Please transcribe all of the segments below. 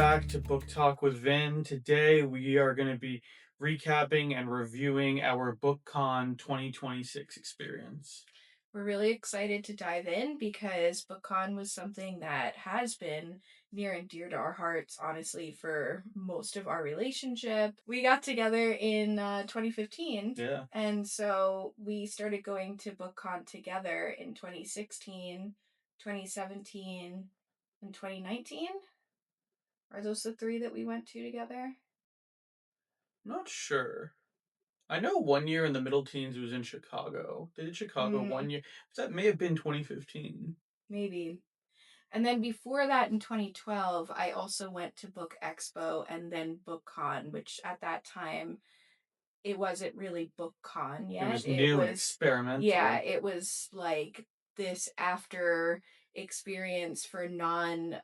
back to Book Talk with Vin. Today we are going to be recapping and reviewing our BookCon 2026 experience. We're really excited to dive in because BookCon was something that has been near and dear to our hearts, honestly, for most of our relationship. We got together in 2015, Yeah. and so we started going to BookCon together in 2016, 2017, and 2019. Are those the three that we went to together? Not sure. I know one year in the middle teens it was in Chicago. They did Chicago Mm, one year. That may have been 2015. maybe. And then before that in 2012, I also went to Book Expo and then BookCon, which at that time it wasn't really BookCon It yet. was new and Yeah, experimental. it was like this after experience for non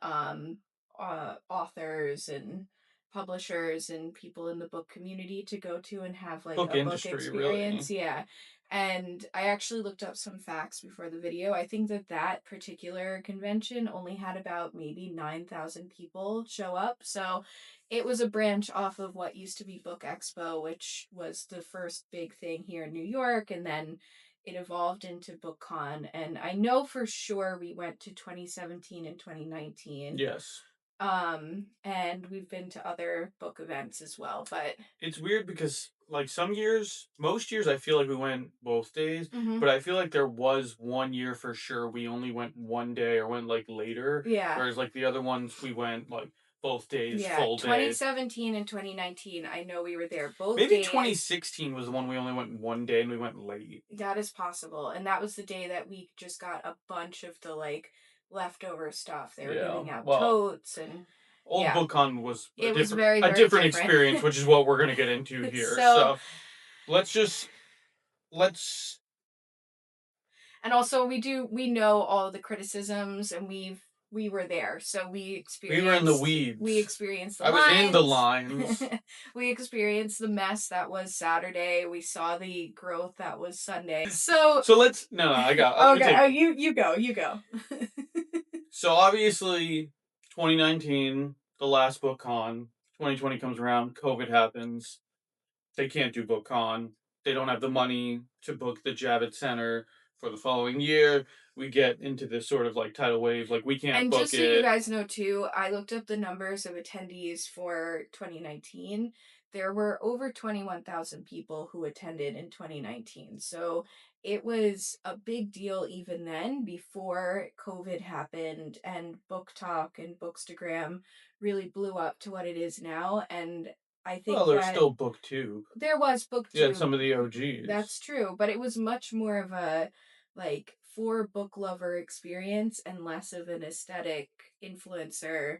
authors and publishers and people in the book community to go to and have like Book a book industry, really. experience. Yeah. And I actually looked up some facts before the video. I think that that particular convention only had about maybe 9,000 people show up. So it was a branch off of what used to be Book Expo, which was the first big thing here in New York, and then it evolved into BookCon. And I know for sure we went to 2017 and 2019. Yes. And we've been to other book events as well, but It's weird because like some years, most years I feel like we went both days, mhm. but I feel like there was one year for sure we only went one day or went like later, Yeah. whereas like the other ones we went like both days, Yeah, full days. 2017 and 2019, I know we were there both Maybe days. 2016 was the one we only went one day and we went late. That is possible. And that was the day that we just got a bunch of the like leftover stuff. They were Yeah. giving out Well, totes and Old yeah, BookCon was it was very, a very different different. experience, which is what we're gonna get into here. So, So let's just let's and also we know all the criticisms and we were there. So we were in the we weeds. experienced the I was in the lines. lines. We experienced the mess that was Saturday. We saw the growth that was Sunday. So, So let's no, I got. Let me okay, take oh it. you go. So obviously, 2019, the last BookCon. 2020 comes around. COVID happens. They can't do BookCon. They don't have the money to book the Javits Center for the following year. We get into this sort of like tidal wave. Like we can't And book just so you it. guys know too, I looked up the numbers of attendees for 2019. There were over 21,000 people who attended in 2019. So it was a big deal even then before COVID happened and Book Talk and Bookstagram really blew up to what it is now. And I Well, think there's that still BookTube. there was You had BookTube. some of the OGs. That's true, but it was much more of a like for book lover experience and less of an aesthetic influencer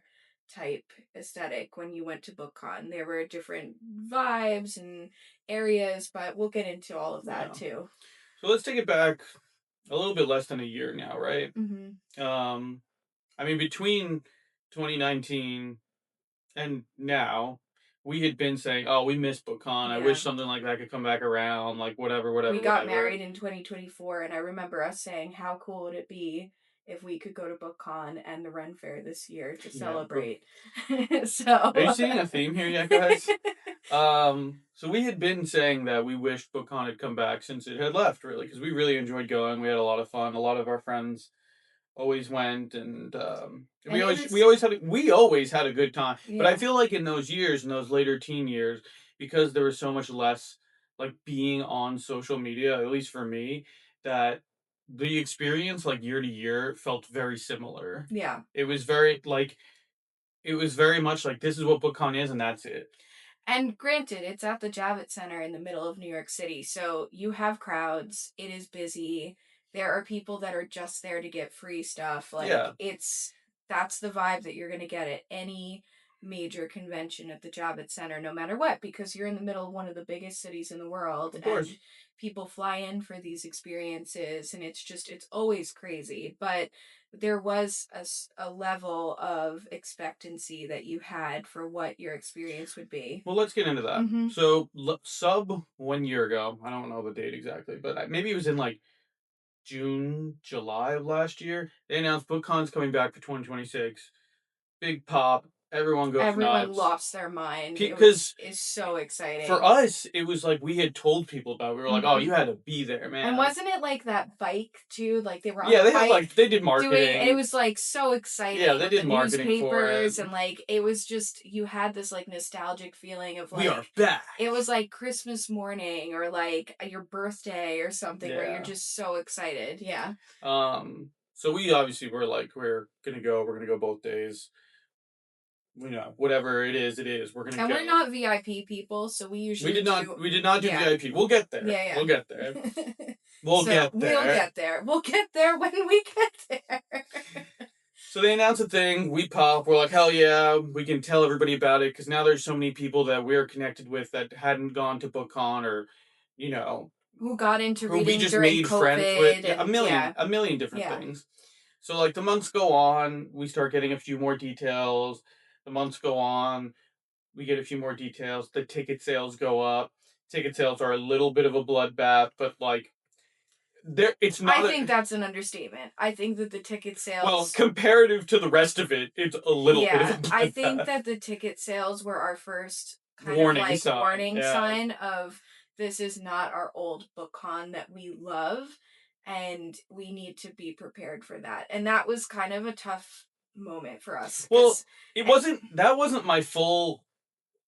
type aesthetic when you went to BookCon. There were different vibes and areas, but we'll get into all of that Yeah. too. So let's take it back a little bit less than a year now, right? Hmm. Um, I mean, between 2019 and now, we had been saying, "Oh, we miss BookCon. I Yeah. wish something like that could come back around. Like whatever, We whatever, got whatever." married in 2024, and I remember us saying, how cool would it be if we could go to BookCon and the Ren Fair this year to Yeah. Book. celebrate? Are you So seeing a theme here yet, guys? So we had been saying that we wished BookCon had come back since it had left, really, because we really enjoyed going. We had a lot of fun. A lot of our friends always went, and and it we was always had a good time. But I yeah. feel like in those years, in those later teen years, because there was so much less like being on social media, at least for me, that the experience like year to year felt very similar. Yeah. It was very like it was very much like this is what BookCon is, and that's it. And granted, it's at the Javits Center in the middle of New York City. So you have crowds, it is busy. There are people that are just there to get free stuff. Like Yeah, that's the vibe that you're going to get at any major convention at the Javits Center no matter what because you're in the middle of one of the biggest cities in the world of and course. people fly in for these experiences and it's always crazy. But there was a level of expectancy that you had for what your experience would be. Well, let's get into that. Mm-hmm. So, sub 1 year ago, I don't know the date exactly, but maybe it was in like June, July of last year. They announced BookCon's coming back for 2026. Big pop. Everyone goes Everyone nuts. lost their mind. Because It's so for exciting. us, it was like we had told people about it. We were like, "Oh, Mhm. you had to be there, And man." wasn't it like that bike too? Like they were on Yeah, a they had bike like they did doing it marketing. was like so Yeah, exciting they with the did marketing for it. newspapers and like it was just you had this like nostalgic feeling of We are like back. it was like Christmas morning or like your birthday or something where you're Yeah. just so excited. Yeah. So we obviously were like, we're gonna go. We're gonna go both days. You know, whatever it is, it is. We're gonna And we're go. not VIP people, so we We usually did not. do We did not do yeah. VIP. We'll get there. Yeah, We'll get there. yeah. We'll So get we'll there. get there. We'll get there when we get there. So they announce a thing. We pop. We're like, hell yeah! We can tell everybody about it because now there's so many people that we're connected with that hadn't gone to BookCon or, you know, Who got into who we reading just during made friends with. COVID Yeah, and yeah. a million different Yeah. things. So like the months go on, we start getting a few more details. The months go on, we get a few more details. The ticket sales go up. Ticket sales are a little bit of a bloodbath, but like there, it's I not a think that's an understatement. I think that the ticket well sales comparative to the rest of it. It's a little bit of a yeah, I think bloodbath. that the ticket sales were our first kind of Warning like sign. warning Yeah. sign of this is not our old BookCon that we love and we need to be prepared for that. And that was kind of a tough moment for us Well, cuz it wasn't. That wasn't my full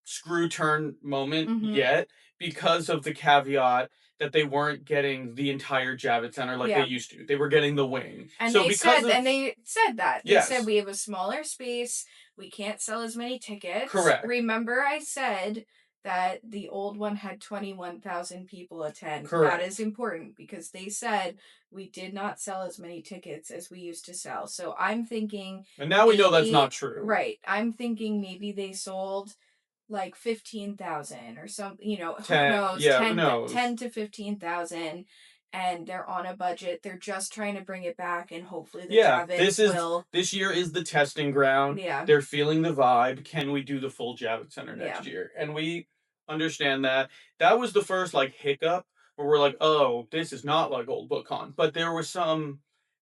screw turn moment mhm. yet because of the caveat that they weren't getting the entire Javits Center like they Yeah. used to. They were getting the wing. And So they because said of and they said that. They said yes, we have a smaller space, we can't sell as many tickets. correct, Remember I said that the old one had 21,000 people attend. That is correct. important because they said we did not sell as many tickets as we used to sell. So I'm thinking And now we know that's not maybe true. right. I'm thinking maybe they sold like 15,000 or something, you know, who 10, knows, yeah, who knows? 10 to 15,000 and they're on a budget. They're just trying to bring it back and hopefully the Yeah, Javits will this year is the testing ground. yeah. They're feeling the vibe. Can we do the full Javits Center Yeah. next year? And we understand that. That was the first like hiccup where we're like, oh, this is not like old BookCon. But there was some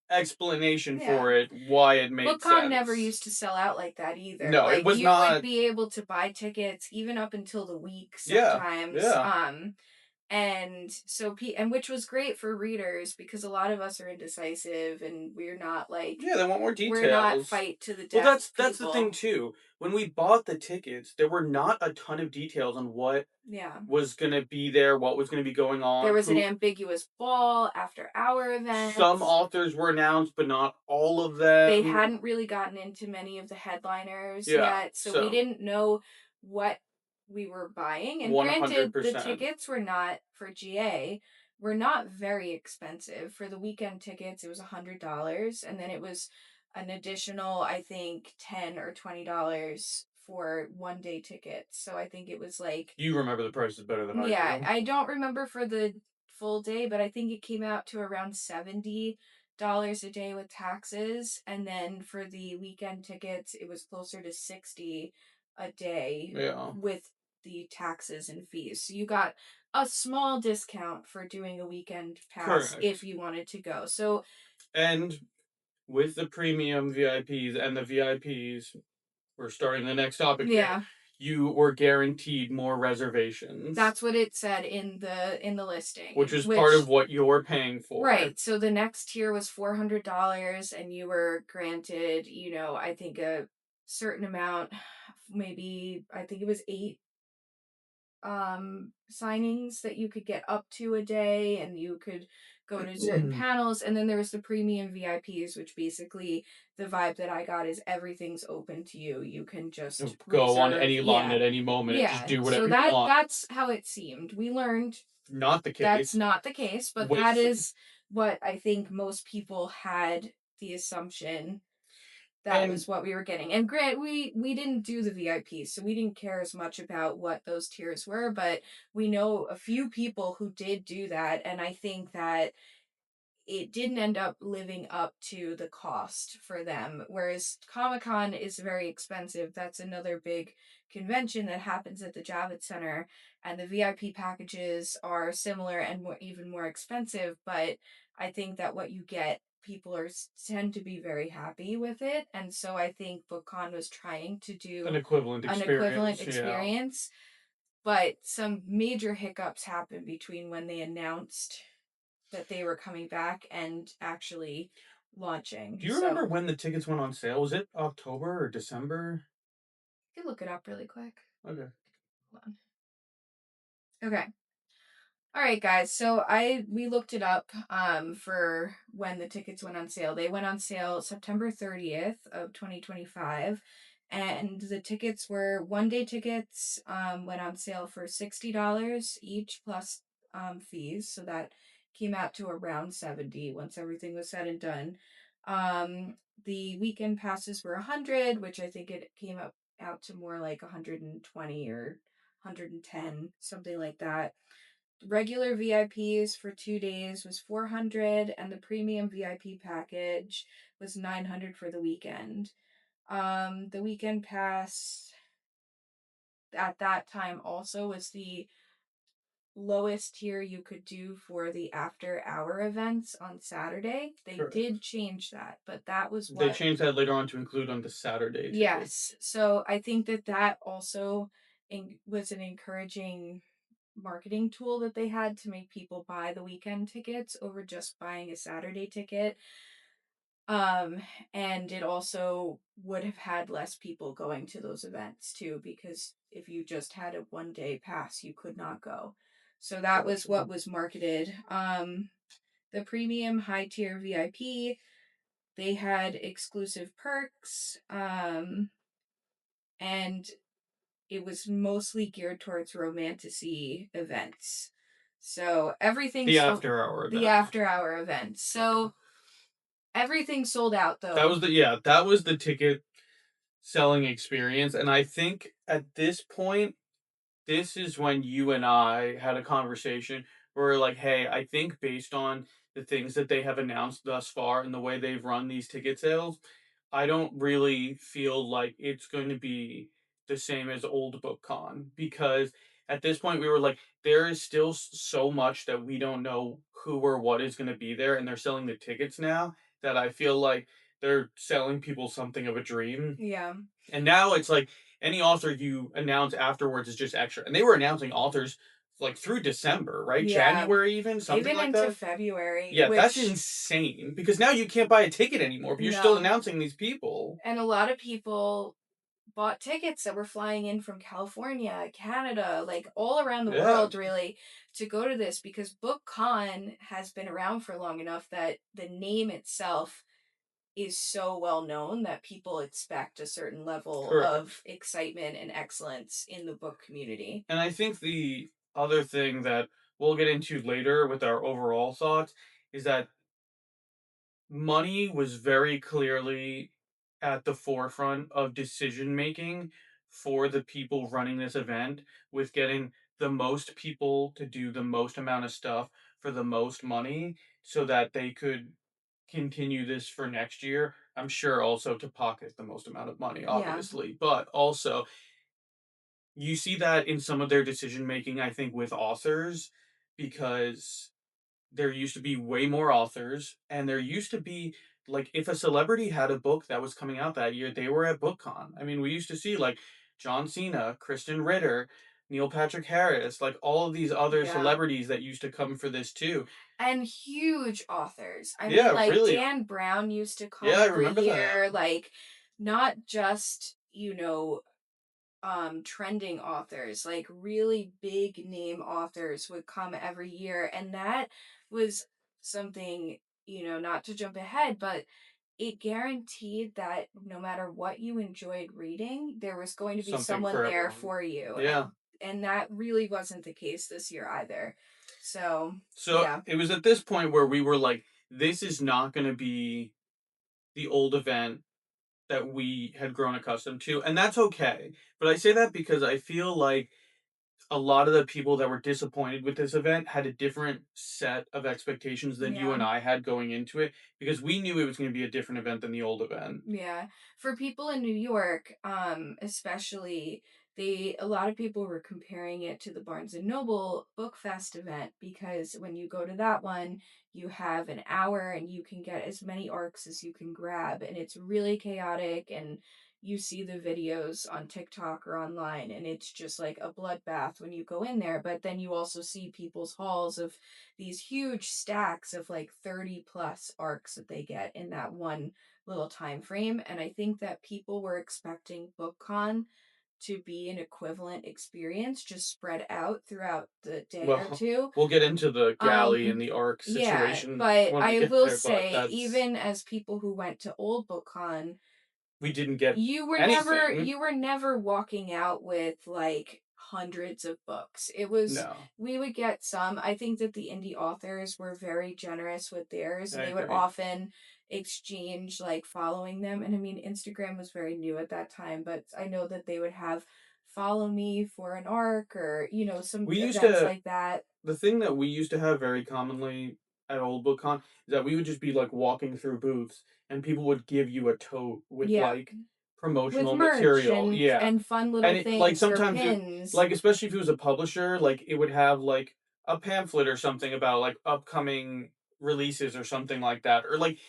explanation Yeah. for it why it made BookCon never sense. used to sell out like that either. No, it Like was you would not. be able to buy tickets even up until the week Yeah, sometimes. yeah, And so and which was great for readers because a lot of us are indecisive and we're not like yeah. They want more we're not details. fight to the Well, death that's the thing people. too. When we bought the tickets, there were not a ton of details on what Yeah. was gonna be there, what was gonna be going There on, was an who ambiguous ball after hour some event. authors were announced, but not all of They them. hadn't really gotten into many of the headliners Yeah, yet, so we so didn't know what we were buying. And one hundred granted, the percent. tickets were not for GA, were not very expensive. For the weekend tickets, it was $100, and then it was an additional, I think, $10 or $20 for 1 day tickets. So I think it was like You remember the prices better than I yeah, do. I don't remember for the full day, but I think it came out to around $70 a day with taxes. And then for the weekend tickets, it was closer to 60 a day Yeah, with the taxes and fees. So you got a small discount for doing a weekend pass if correct. you wanted to go. So And with the premium VIPs and the VIPs, we're starting the next topic here. yeah, You were guaranteed more reservations, that's what it said in the which listing, is part which of what you're paying for. right. So the next tier was $400 and you were granted, I think a certain amount, maybe I think it was 8 signings that you could get up to a day and you could go to certain panels and then there was the premium VIPs which basically the vibe that I got is everything's open to you. You can just Go on reserve. any line Yeah. at any moment and just Yeah. do So whatever you want. that's how it seemed. We learned Not the that's case. not the case, but that With is what I think most people had the assumption that and was what we were getting. And grant we didn't do the VIP, so we didn't care as much about what those tiers were, but we know a few people who did do that, and I think that it didn't end up living up to the cost for them. Whereas Comic Con is very expensive. That's another big convention that happens at the Javits Center, and the VIP packages are similar and even more expensive. But I think that what you get, people tend to be very happy with it, and so I think BookCon was trying to An do equivalent an equivalent experience, yeah. experience, but some major hiccups happened between when they announced that they were coming back and actually launching. Do you remember So when the tickets went on sale? Was it October or December? you can look it up really quick. Okay. Hold on. Okay. All right, guys. So we looked it up for when the tickets went on sale. They went on sale September 30th of 2025, and the tickets were one-day tickets went on sale for $60 each plus fees, so that came out to around 70 once everything was said and done. Um the weekend passes were 100, which I think it came up out to more like 120 or 110, something like that. Regular VIPs for 2 days was 400, and the premium VIP package was 900 for the weekend. The weekend pass at that time also was the lowest tier you could do for the after hour events on Saturday. They Correct. did change that, but that was They what. changed that later on to include on the Saturday tickets. Yes. So I think that that also was an encouraging marketing tool that they had to make people buy the weekend tickets over just buying a Saturday ticket. Um, and it also would have had less people going to those events too, because if you just had a 1 day pass, you could not go. So that was what Gotcha. was marketed. The premium high tier VIP, they had exclusive perks, and it was mostly geared towards romantasy events. So everything The sold, after hour the events. after hour events. Okay. So everything sold out That though. was the yeah, that was the ticket selling experience. And I think at this point, this is when you and I had a conversation where we're like, hey, I think based on the things that they have announced thus far and the way they've run these ticket sales, I don't really feel like it's going to be the same as old BookCon because at this point we were like, there is still so much that we don't know who or what is going to be there, and they're selling the tickets now that I feel like they're selling people something of a dream. Yeah. And now it's like any author you announce afterwards is just extra. And they were announcing authors like through December, right? Yeah. January even, something Even like into that. February, Yeah, that's which insane because now you can't buy a ticket anymore, but you're still no. announcing these people. And a lot of people bought tickets that were flying in from California, Canada, like all around the Yeah, world really to go to this because BookCon has been around for long enough that the name itself is so well known that people expect a certain level correct. of excitement and excellence in the book community. And I think the other thing that we'll get into later with our overall thoughts is that money was very clearly at the forefront of decision making for the people running this event with getting the most people to do the most amount of stuff for the most money so that they could continue this for next year. I'm sure also to pocket the most amount of money, Yeah. obviously, but also you see that in some of their decision making, I think, with authors because there used to be way more authors, and there used to be like if a celebrity had a book that was coming out that year, they were at BookCon. I mean, we used to see like John Cena, Kristen Ritter, Neil Patrick Harris, like all of these other Yeah. celebrities that used to come for this too. And huge authors. I mean, Yeah, like really. Dan Brown used to come Yeah, I every remember that. year, like not just, trending authors, like really big name authors would come every year, and that was something, not to jump ahead, but it guaranteed that no matter what you enjoyed reading, there was going to be Something someone for there everyone. for you, Yeah. and that really wasn't the case this year either. So So yeah. it was at this point where we were like, this is not going to be the old event that we had grown accustomed to, and that's okay. But I say that because I feel like a lot of the people that were disappointed with this event had a different set of expectations than you Yeah. and I had going into it because we knew it was going to be a different event than the old event. Yeah. For people in New York, especially, a lot of people were comparing it to the Barnes and Noble Book Fest event because when you go to that one, you have an hour and you can get as many arcs as you can grab, and it's really chaotic, and you see the videos on TikTok or online, and it's just like a bloodbath when you go in there. But then you also see people's hauls of these huge stacks of like 30 plus arcs that they get in that one little time frame, and I think that people were expecting BookCon to be an equivalent experience just spread out throughout the day or Well, two. we'll get into the galley and um the arc yeah, situation but when we I get will there, but say, that's even as people who went to old BookCon, we didn't get anything. you were never walking out with like hundreds of books. It was No, We would get some. I think that the indie authors were very generous with theirs, I and they would agree. often exchange like following them. And I mean, Instagram was very new at that time, but I know that they would have follow me for an arc, or some We used events to like that. the thing that we used to have very commonly at Old Book Con is that we would just be like walking through booths and people would give you a tote with Yeah, like with promotional merch material. and Yeah. fun little And it like things or sometimes it pins. like especially if it was a publisher, like it would have like a pamphlet or something about like upcoming releases or something like that. Or like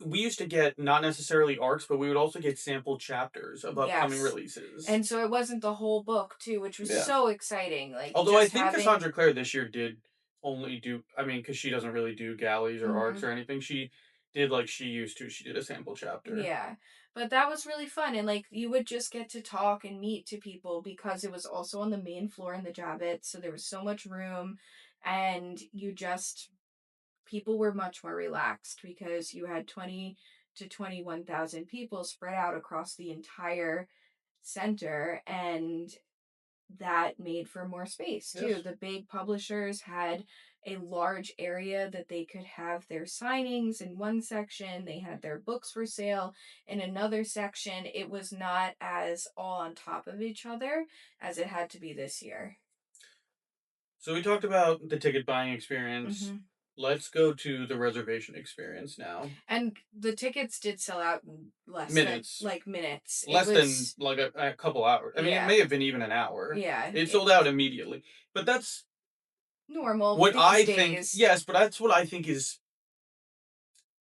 we used to get not necessarily arcs, but we would also get sample chapters of upcoming Yes. releases. And so it wasn't the whole book too, which was Yeah. so exciting. Like Although I just think having Cassandra Clare this year did only do, I mean, because she doesn't really do galleys or arcs Mhm. or anything. She did like she used to. She did a sample chapter. Yeah. But that was really fun, and like you would just get to talk and meet to people because it was also on the main floor in the Javits, so there was so much room, and you just people were much more relaxed because you had 20 to 21,000 people spread out across the entire center, and that made for more space too. Yes. The big publishers had a large area that they could have their signings in one section, they had their books for sale in another section. It was not as all on top of each other as it had to be this year. So we talked about the ticket buying experience. Hmm. Let's go to the reservation experience now. And the tickets did sell out in less than Minutes. like minutes. It Less than was, like a couple hours. I mean, it yeah, may have been even an hour. yeah, It sold it's out immediately. But that's normal what these I think. days. Yes, but that's what I think is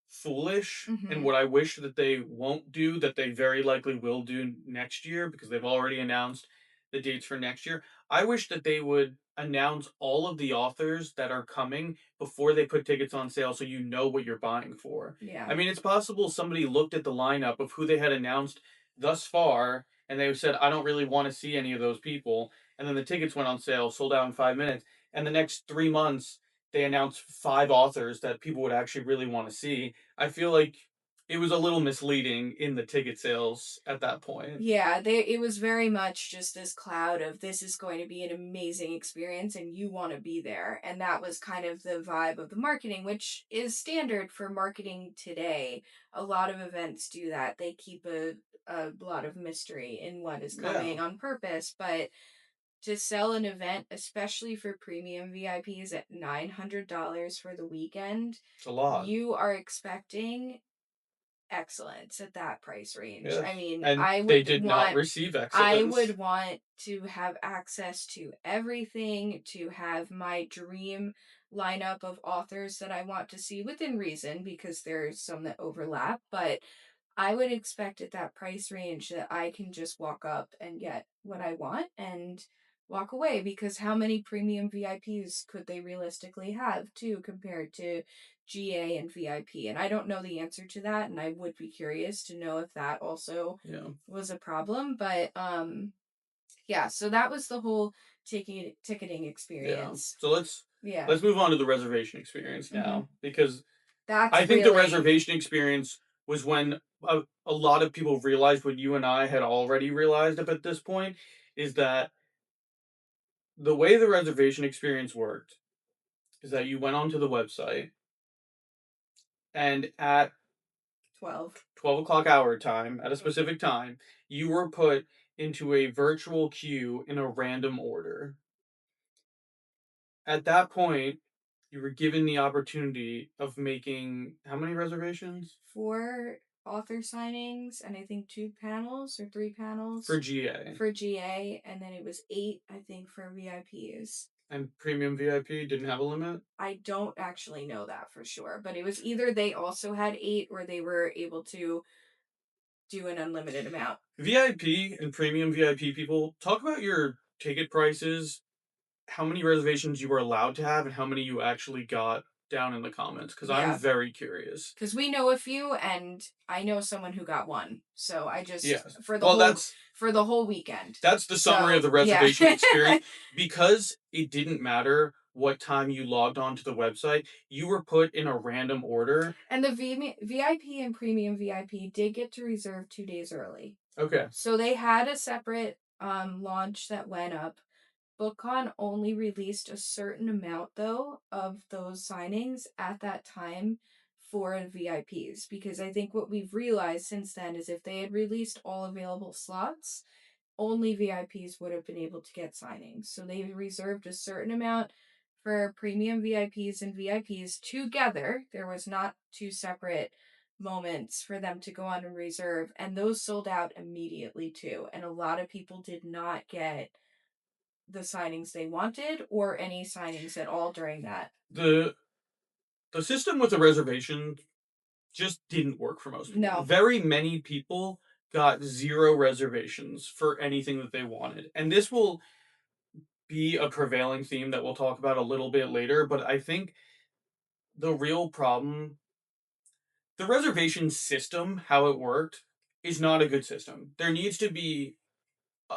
foolish and Hmm. what I wish that they won't do that they very likely will do next year because they've already announced the dates for next year. I wish that they would announce all of the authors that are coming before they put tickets on sale so you know what you're buying for. Yeah. I mean, it's possible somebody looked at the lineup of who they had announced thus far and they said, I don't really want to see any of those people. And then the tickets went on sale, sold out in 5 minutes. And the next 3 months, they announced five authors that people would actually really want to see. I feel like it was a little misleading in the ticket sales at that point. Yeah, it was very much just this cloud of this is going to be an amazing experience and you want to be there. And that was kind of the vibe of the marketing, which is standard for marketing today. A lot of events do that. They keep a lot of mystery in what is Yeah, coming on purpose, but to sell an event, especially for premium VIPs at $900 for the weekend, it's a lot. you are expecting excellence at that price range. Yes. I mean, And they did not receive I excellence. would want to have access to everything, to have my dream lineup of authors that I want to see within reason because there's some that overlap, but I would expect at that price range that I can just walk up and get what I want and walk away, because how many premium VIPs could they realistically have too compared to GA and VIP? And I don't know the answer to that, and I would be curious to know if that also Yeah. was a problem, but yeah, so that was the whole ticketing Yeah. experience. So let's Yeah. let's move on to the reservation experience Mhm. now because I That's think the really reservation experience was when a lot of people realized what you and I had already realized up at this point is that the way the reservation experience worked is that you went onto the website and at 12. 12 o'clock hour time, at a Mhm. specific time, you were put into a virtual queue in a random order. At that point, you were given the opportunity of making how many reservations? 4 author signings and I think 2 panels or 3 For panels GA. for GA, and then it was 8, I think, for VIPs. And premium VIP didn't have a limit? I don't actually know that for sure, but it was either they also had 8 or they were able to do an unlimited amount. VIP and premium VIP people, talk about your ticket prices, how many reservations you were allowed to have, and how many you actually got down in the comments, because I'm Yeah. very curious. Because we know a few, and I know someone who got one. So I just Yes. for the Well, whole for the whole weekend. that's the summary of So the yeah. reservation experience. Because it didn't matter what time you logged onto the website, you were put in a random order. And the VIP and premium VIP did get to reserve 2 days early. Okay. So they had a separate launch that went up. BookCon only released a certain amount, though, of those signings at that time for VIPs. Because I think what we've realized since then is if they had released all available slots, only VIPs would have been able to get signings. So they reserved a certain amount for premium VIPs and VIPs together. There was not two separate moments for them to go on and reserve, and those sold out immediately too. And a lot of people did not get the signings they wanted or any signings at all during that. The the system with the reservation just didn't work for most people. No. Very many people got zero reservations for anything that they wanted. And this will be a prevailing theme that we'll talk about a little bit later, but I think the real problem, the reservation system, how it worked, is not a good system. There needs to be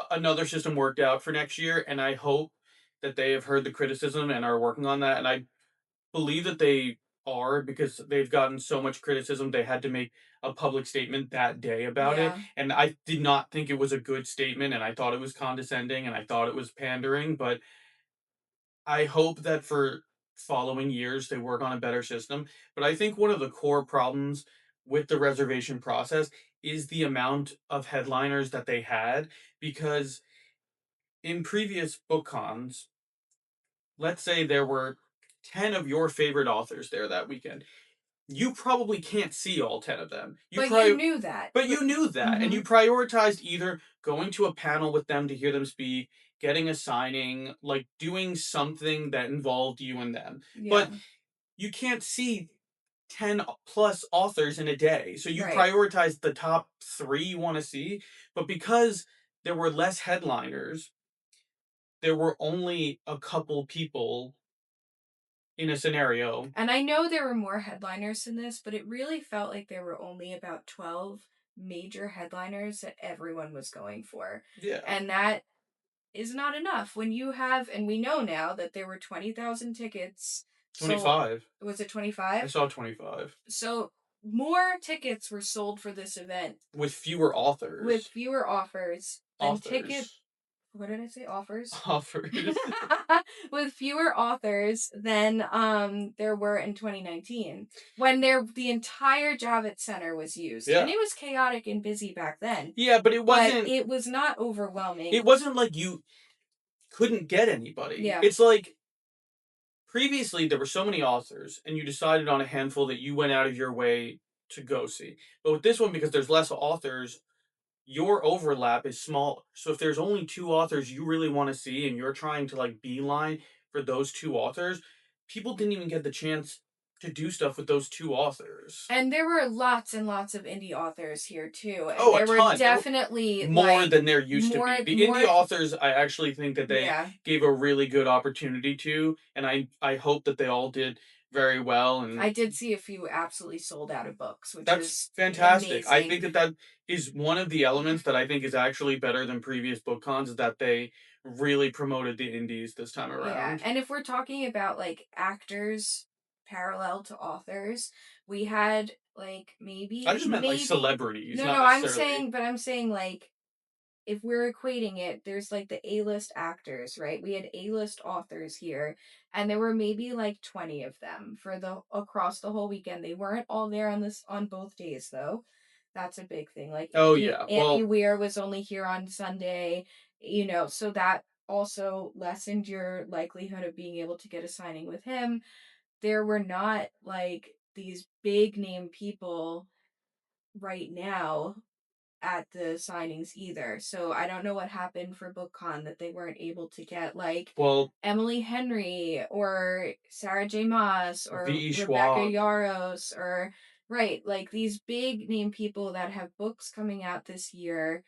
another system worked out for next year, and I hope that they have heard the criticism and are working on that. And I believe that they are, because they've gotten so much criticism they had to make a public statement that day about it, Yeah. and I did not think it was a good statement, and I thought it was condescending, and I thought it was pandering. But I hope that for following years they work on a better system. But I think one of the core problems with the reservation process is the amount of headliners that they had, because in previous book cons, let's say there were 10 of your favorite authors there that weekend. You probably can't see all 10 of them. But you knew that. But you knew that, and you prioritized either going to a panel with them to hear them speak, getting a signing, like doing something that involved you and them. Yeah. But you can't see 10 plus authors in a day. So you Right. prioritize the top 3 you want to see, but because there were less headliners, there were only a couple people in a scenario. And I know there were more headliners in this, but it really felt like there were only about 12 major headliners that everyone was going for. Yeah. And that is not enough when you have, and we know now that there were 20,000 tickets. 25. Was it I 25? saw 25. So more tickets were sold for this event With fewer authors. with fewer offers than ticket. Authors. What did I say? Offers. Authors. With fewer authors than there were in 2019 when the entire Javits Center was used. Yeah. And it was chaotic and busy back then. Yeah, but it wasn't. But it was not overwhelming. It wasn't like you couldn't get anybody. Yeah. It's like previously there were so many authors, and you decided on a handful that you went out of your way to go see. But with this one, because there's less authors, your overlap is small. So if there's only 2 authors you really want to see, and you're trying to like beeline for those 2 authors, people didn't even get the chance to do stuff with those 2 authors. And there were lots and lots of indie authors here too. And Oh, there a were ton. definitely More than there used to be. The indie more- authors, I actually think that they Yeah. gave a really good opportunity to, and I hope that they all did very well. And I did see a few absolutely sold out of books, which that's is fantastic. I amazing. think that is one of the elements that I think is actually better than previous book cons, is that they really promoted the indies this time Yeah, around. and if we're talking about like actors parallel to authors, we had like maybe I just meant like maybe celebrities, no not no necessarily. I'm saying like if we're equating it, there's like the A-list actors, right? We had A-list authors here, and there were maybe like 20 of them for the across the whole weekend. They weren't all there on both days though. That's a big thing. Like Oh yeah. Andy Well, Weir was only here on Sunday, so that also lessened your likelihood of being able to get a signing with him. There were not like these big name people right now at the signings either. So I don't know what happened for BookCon that they weren't able to get like Well, Emily Henry or Sarah J. Maas or V.E. Rebecca Schwab. Yarros or right, like these big name people that have books coming out this year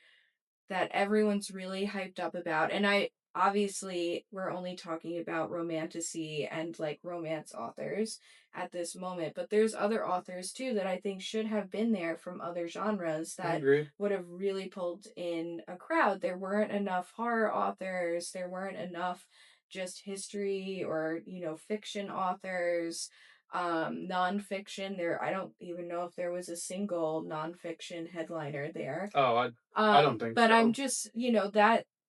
that everyone's really hyped up about. And I obviously we're only talking about romantasy and like romance authors at this moment, but there's other authors too that I think should have been there from other genres I that agree. would have really pulled in a crowd. There weren't enough horror authors, there weren't enough just history or, fiction authors. Nonfiction, there I don't even know if there was a single nonfiction headliner there. Oh, I don't think But I'm so. just,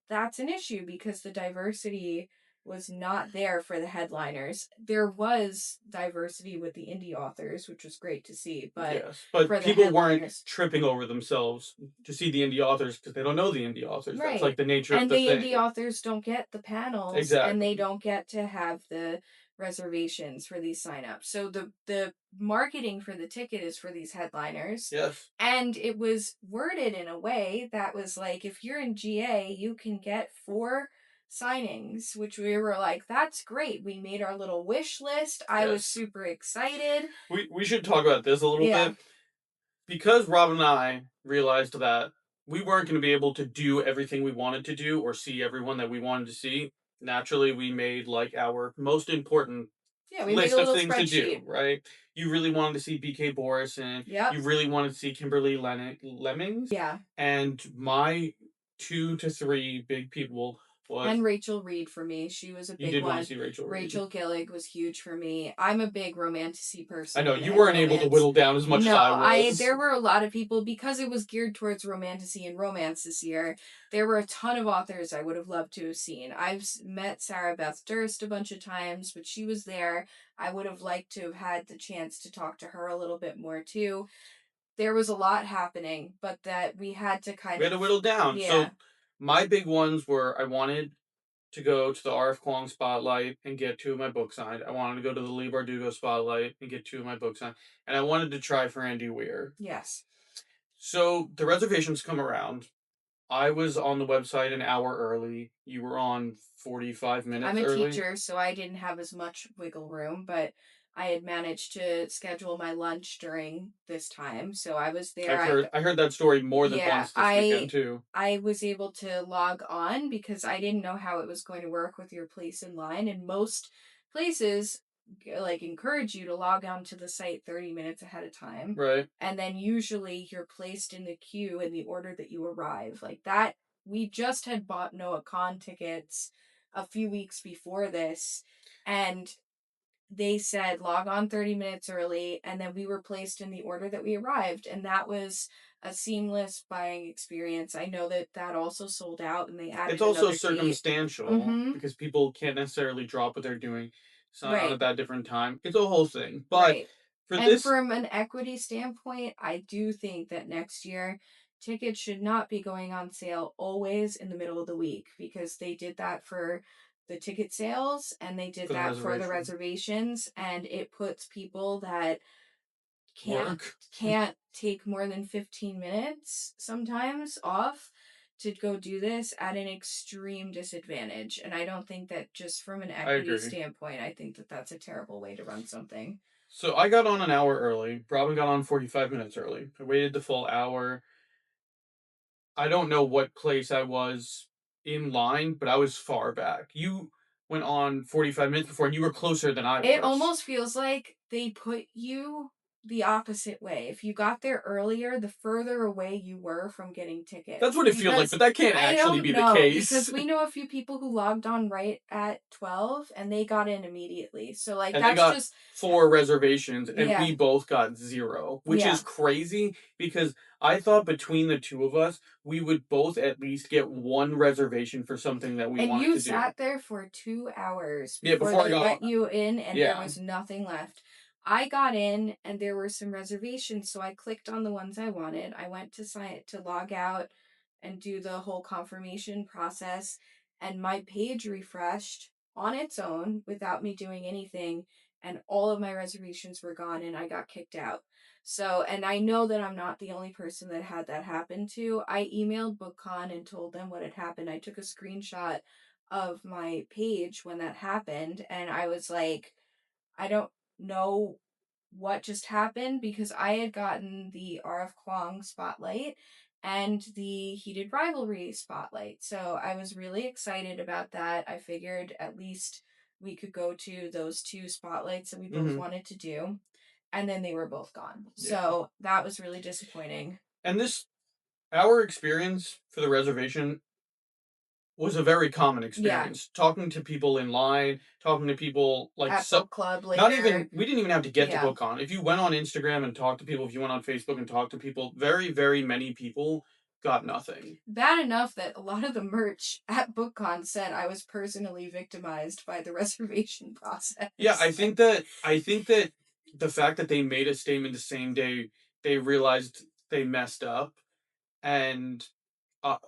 that's an issue because the diversity was not there for the headliners. There was diversity with the indie authors, which was great to see, but Yes, but for the people weren't headliners, tripping over themselves to see the indie authors because they don't know the indie authors. That's like right. the nature of And the the thing. indie authors don't get the panels and they Exactly. don't get to have the reservations for these signups. So the marketing for the ticket is for these headliners. Yes. And it was worded in a way that was like if you're in GA, you can get 4 signings, which we were like, that's great. We made our little wish list. I was Yes. super excited. We should talk about this a little Yeah. bit because Rob and I realized that we weren't going to be able to do everything we wanted to do or see everyone that we wanted to see. Naturally, we made like our most important Yeah, we made a list of little things to do, spreadsheet. right? You really wanted to see BK Boris and Yep. you really wanted to see Kimberly Lemmings. Yeah. And my 2 to 3 big people was And Rachel Reed for me. She was a you big did want to one. see Rachel Reed. Rachel Gillig was huge for me. I'm a big romantasy I know person you and weren't able to romance. whittle down as much as No, I I was. there were a lot of people because it was geared towards romantasy and romance this year. There were a ton of authors I would have loved to have seen. I've met Sarah Beth Durst a bunch of times, but she was there. I would have liked to have had the chance to talk to her a little bit more too. There was a lot happening, but that we had to We kind had to of, whittle down. yeah, So my big ones were I wanted to go to the R.F. Kuang spotlight and get 2 of my books signed. I wanted to go to the Lee Bardugo spotlight and get 2 of my books signed. And I wanted to try for Andy Weir. yes. So the reservations come around. I was on the website an hour early. You were on 45 I'm minutes a early. teacher, so I didn't have as much wiggle room, but I had managed to schedule my lunch during this time. So I was there. I heard that story more than Yeah, once this weekend too. I was able to log on because I didn't know how it was going to work with your place in line, and most places like encourage you to log on to the site 30 minutes ahead of time. Right. And then usually you're placed in the queue in the order that you arrive. Like that, we just had bought Noah Con tickets a few weeks before this, and they said log on 30 minutes early, and then we were placed in the order that we arrived, and that was a seamless buying experience. I know that that also sold out and they It's added also another date. circumstantial Mm-hmm. because people can't necessarily drop what they're doing, sign on Right. at that different time. It's a whole thing. But Right. for And this, from an equity standpoint, I do think that next year tickets should not be going on sale always in the middle of the week because they did that for the ticket sales and they did for the that for the reservation reservations, and it puts people that can't work, can't take more than 15 minutes sometimes off to go do this at an extreme disadvantage. And I don't think that just from an I equity agree. standpoint, I think that that's a terrible way to run something. So I got on an hour early. Robin got on 45 minutes early. I waited the full hour. I don't know what place I was in line, but I was far back. You went on 45 minutes before and you were closer than I It was. almost feels like they put you the opposite way. If you got there earlier, the further away you were from getting That's tickets. what it feels like, Because but that can't I actually don't be the know, case. because we know a few people who logged on right at 12 and they got in immediately. So, like, And they that's got just, 4 reservations, and yeah, we both got 0, which is yeah. crazy because I thought between the 2 of us, we would both at least get 1 reservation for something that we And wanted you to do. sat there for 2 hours Yeah, before before I they got on. let you in, and there Yeah, was nothing left. I got in, and there were some reservations, so I clicked on the ones I wanted. I went to sign to log out and do the whole confirmation process, and my page refreshed on its own without me doing anything, and all of my reservations were gone and I got kicked out. So, and I know that I'm not the only person that had that happen to. I emailed BookCon and told them what had happened. I took a screenshot of my page when that happened, and I was like, I don't know what just happened because I had gotten the RF Kwong spotlight and the Heated Rivalry spotlight. So I was really excited about that. I figured at least we could go to those two spotlights that we both Mm-hmm. wanted to do. And then they were both gone. Yeah. So that was really disappointing. And this, our experience for the reservation was a very common Yeah. experience. Talking to people in line, talking to people like At so, book club not even later. we didn't even have to get to Yeah. BookCon. If you went on Instagram and talked to people, if you went on Facebook and talked to people, very very many people got nothing. Bad enough that a lot of the merch at BookCon said I was personally victimized by the reservation Yeah, process. I think that the fact that they made a statement the same day they realized they messed up, and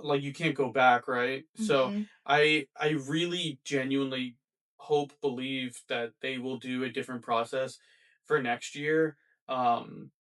like you can't go back, right? So Mm-hmm. I really genuinely hope, believe that they will do a different process for next year. Um,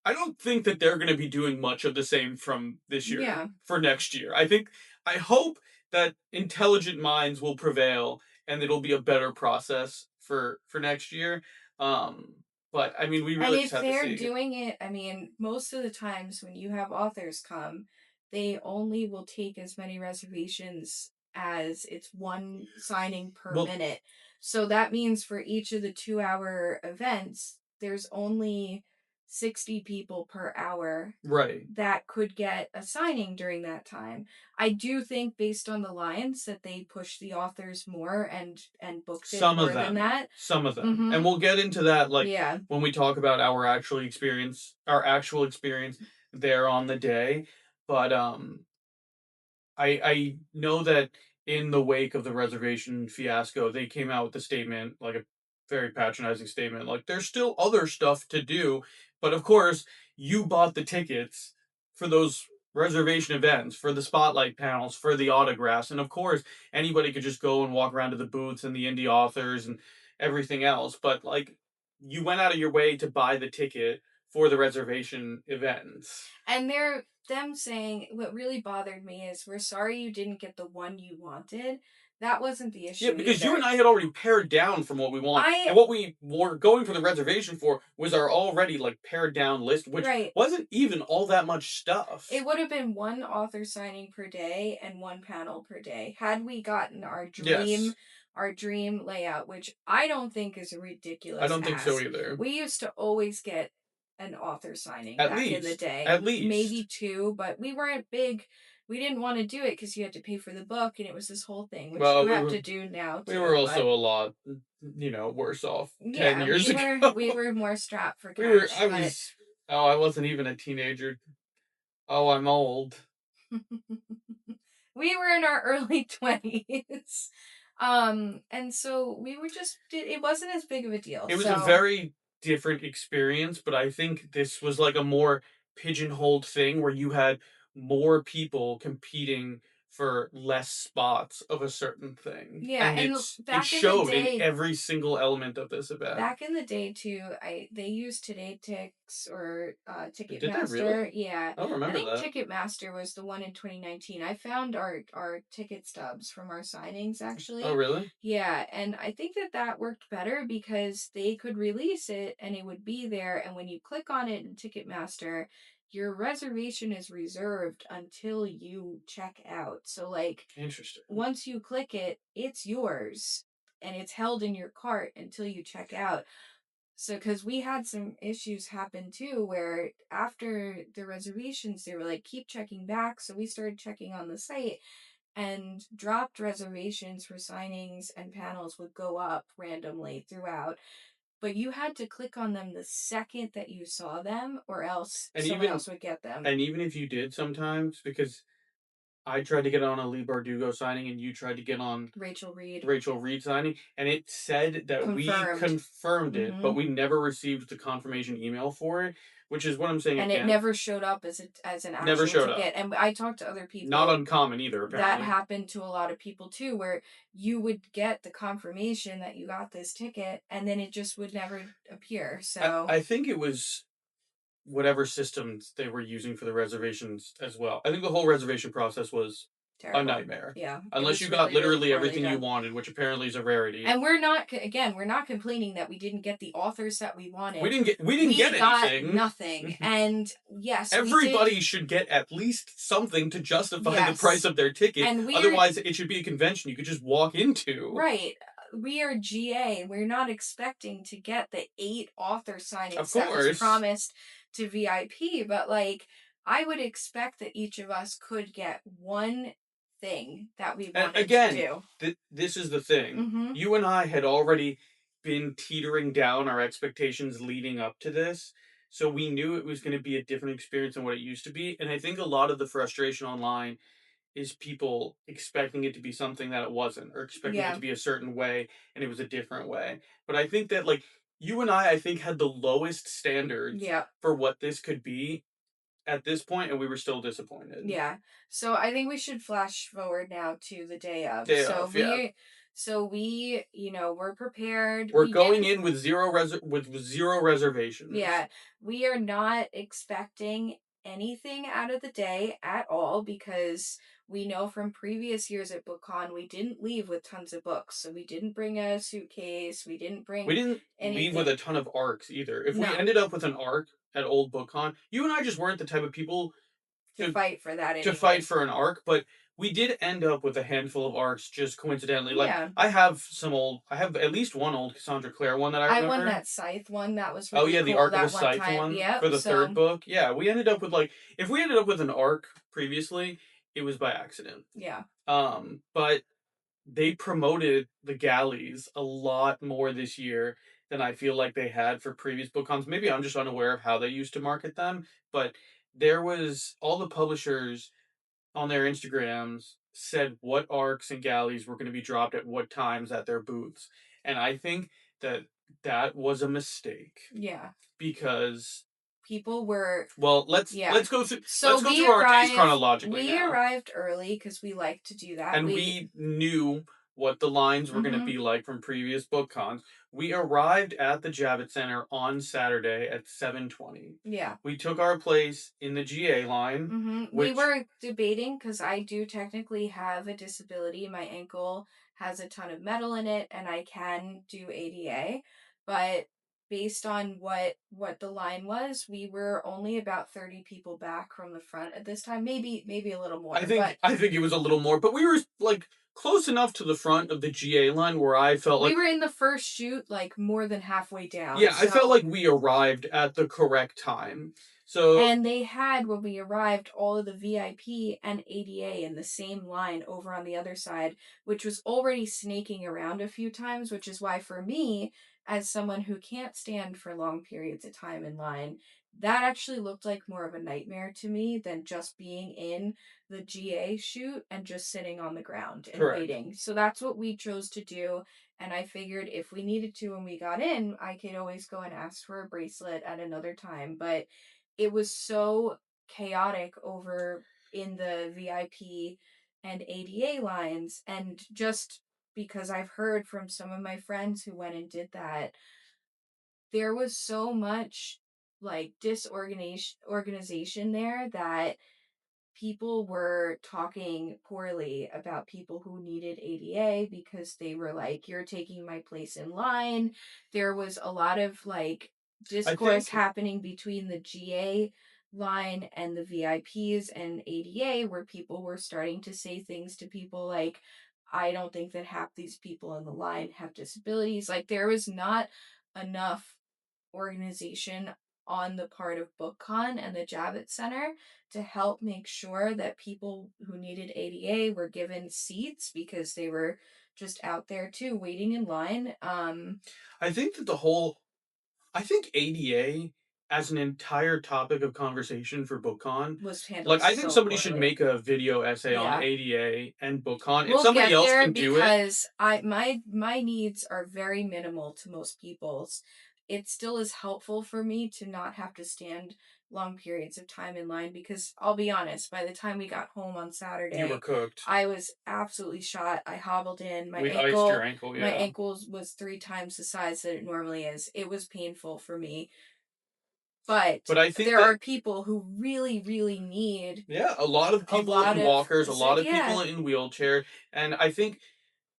I don't think that they're going to be doing much of the same from this year Yeah. for next year. I hope that intelligent minds will prevail and it'll be a better process for next year. Um, but I mean, we And really just if have to they're see. doing it, I mean, most of the times when you have authors come, they only will take as many reservations as it's one signing per Well, minute. So that means for each of the 2 hour events, there's only 60 people per hour right. that could get a signing during that time. I do think based on the lines that they pushed the authors more and booked it more than that. Some of them, and Mhm. we'll get into that like Yeah. when we talk about our actual experience there on the day. But I know that in the wake of the reservation fiasco, they came out with a statement, like a very patronizing statement, like there's still other stuff to do, but of course you bought the tickets for those reservation events, for the spotlight panels, for the autographs, and of course anybody could just go and walk around to the booths and the indie authors and everything else, but like you went out of your way to buy the ticket for the reservation events. And they're them saying what really bothered me is we're sorry you didn't get the one you wanted. That wasn't the Yeah, issue because you and either. I had already pared down from what we want, I and what we were going for the reservation for was our already like pared down list, which right. wasn't even all that much It stuff. would have been one author signing per day and one panel per day had we gotten Yes, our dream layout, which I don't think is a I ridiculous don't think so ask. either. We used to always get an author signing At back in the least, day, at least. maybe two, but we weren't big. We didn't want to do it because you had to pay for the book, and it was this whole thing, which Well, you have to do now we were too. But also a lot, worse off 10 years we ago. were more strapped for we were. cash, I but was. Oh, I wasn't even a teenager. Oh, I'm old. we were in our early 20s. And so we were just it wasn't as big of a deal. It was a So, very different experience, but I think this was like a more pigeonholed thing where you had more people competing for less spots of a certain thing. yeah, And and it showed in every single element of this event. back in the day too, I they used Today Tix or Did they really? Ticketmaster. Yeah. I don't I remember think that. Ticketmaster was the one in 2019. I found our ticket stubs from our signings Oh, actually. really? Yeah, and I think that that worked better because they could release it and it would be there, and when you click on it in Ticketmaster, your reservation is reserved until you check out. So like Interesting. once you click it, it's yours and it's held in your cart until you check out. So, because we had some issues happen too, where after the reservations, they were like, keep checking back. So, we started checking on the site, and dropped reservations for signings and panels would go up randomly throughout. But you had to click on them the second that you saw them, or else And someone even else would get them. and even if you did sometimes, because I tried to get on a Lee Bardugo signing, and you tried to get on Rachel Reed. Rachel Reed signing, and it said that we Confirmed. confirmed it, but Mhm. we never received the confirmation email for it, which is what I'm saying And it again. never showed up as an Never actual showed up. ticket. And I talked to other Not people uncommon either, that apparently. happened to a lot of people too, where you would get the confirmation that you got this ticket and then it just would never appear. So I think it was whatever systems they were using for the reservations as well. I think the whole reservation process was a terrible. nightmare. Yeah, it Unless was you got really, really literally poorly everything you done. wanted, which apparently is a rarity. And we're not complaining that we didn't get the authors that we We wanted. didn't get We got anything. nothing. And yes, we did. Everybody should get at least something to justify the price Yes. of their ticket. And Otherwise, it should be a convention you could just walk into. right. We are GA. We're not expecting to get the 8 author Of signings that was course. promised to VIP, but like I would expect that each of us could get one thing that we And wanted to again, do. this is the thing. Mhm. You and I had already been teetering down our expectations leading up to this. So we knew it was going to be a different experience than what it used to be. And I think a lot of the frustration online is people expecting it to be something that it wasn't, or expecting it Yeah. to be a certain way and it was a different way. But I think that, like, you and I think, had the lowest standards Yeah. for what this could be at this point, and we were still disappointed. Yeah. So I think we should flash forward now to the day of. Day of, yeah. We're prepared. We're We going didn't in with zero reservations. Yeah, we are not expecting anything out of the day at all because we know from previous years at BookCon we didn't leave with tons of books. So we didn't bring a suitcase, we didn't We bring didn't leave with anything. a ton of arcs either. If we No, ended up with an arc at Old BookCon, you and I just weren't the type of people to to fight for that fight anyways. for an arc, but we did end up with a handful of arcs just coincidentally. Like, Yeah. I have at least one old Cassandra Clare one that I I won remember. that scythe one. That was Oh really yeah, the cool Arc of the that one Scythe time. one for Yep. the third So book. Yeah, we ended up with, like, if we ended up with an arc previously, it was by accident. yeah. But they promoted the galleys a lot more this year than I feel like they had for previous book cons. Maybe I'm just unaware of how they used to market them, but there was all the publishers on their Instagrams said what arcs and galleys were going to be dropped at what times at their booths. And I think that that was a mistake Yeah. because, People were well, yeah. let's go through So our days chronologically we now. arrived early because we like to do that. And we knew what the lines were going to Mhm. be like from previous book cons. We arrived at the Javits Center on Saturday at 7:20. Yeah. We took our place in the GA line, We which were debating because I do technically have a disability. My ankle has a ton of metal in it, and I can do ADA. But based on what the line was, we were only about 30 people back from the front at this time. Maybe a little more, but I think it was a little more, but we were, like, close enough to the front of the GA line where I felt we like, were in the first shoot, like more than halfway down. yeah, I felt So like we arrived at the correct time. So and they had, when we arrived, all of the VIP and ADA in the same line over on the other side, which was already snaking around a few times, which is why, for me, as someone who can't stand for long periods of time in line, that actually looked like more of a nightmare to me than just being in the GA shoot and just sitting on the ground and correct. waiting. So that's what we chose to do. And I figured if we needed to when we got in, I could always go and ask for a bracelet at another time. But it was so chaotic over in the VIP and ADA lines. And just because I've heard from some of my friends who went and did that, there was so much like disorganization organization there that people were talking poorly about people who needed ADA because they were like, you're taking my place in line. There was a lot of like I discourse think happening between the GA line and the VIPs and ADA where people were starting to say things to people like, I don't think that half these people in the line have disabilities. Like, there was not enough organization on the part of BookCon and the Javits Center to help make sure that people who needed ADA were given seats because they were just out there too, waiting in line. I think that the whole I think ADA as an entire topic of conversation for BookCon. Was handled Like, I think so somebody should poorly. make a video essay on Yeah. ADA and BookCon. If We'll somebody get else there can do it, because my needs are very minimal to most people's. It still is helpful for me to not have to stand long periods of time in line because I'll be honest, by the time we got home on you were Saturday, cooked. I was absolutely shot. I hobbled in. We iced your ankle, My yeah. ankles was 3 times the size that it normally is. It was painful for me. But But I think there that are people who really, really need yeah, a lot of a people lot in of walkers, a lot of people yeah, in wheelchair, and I think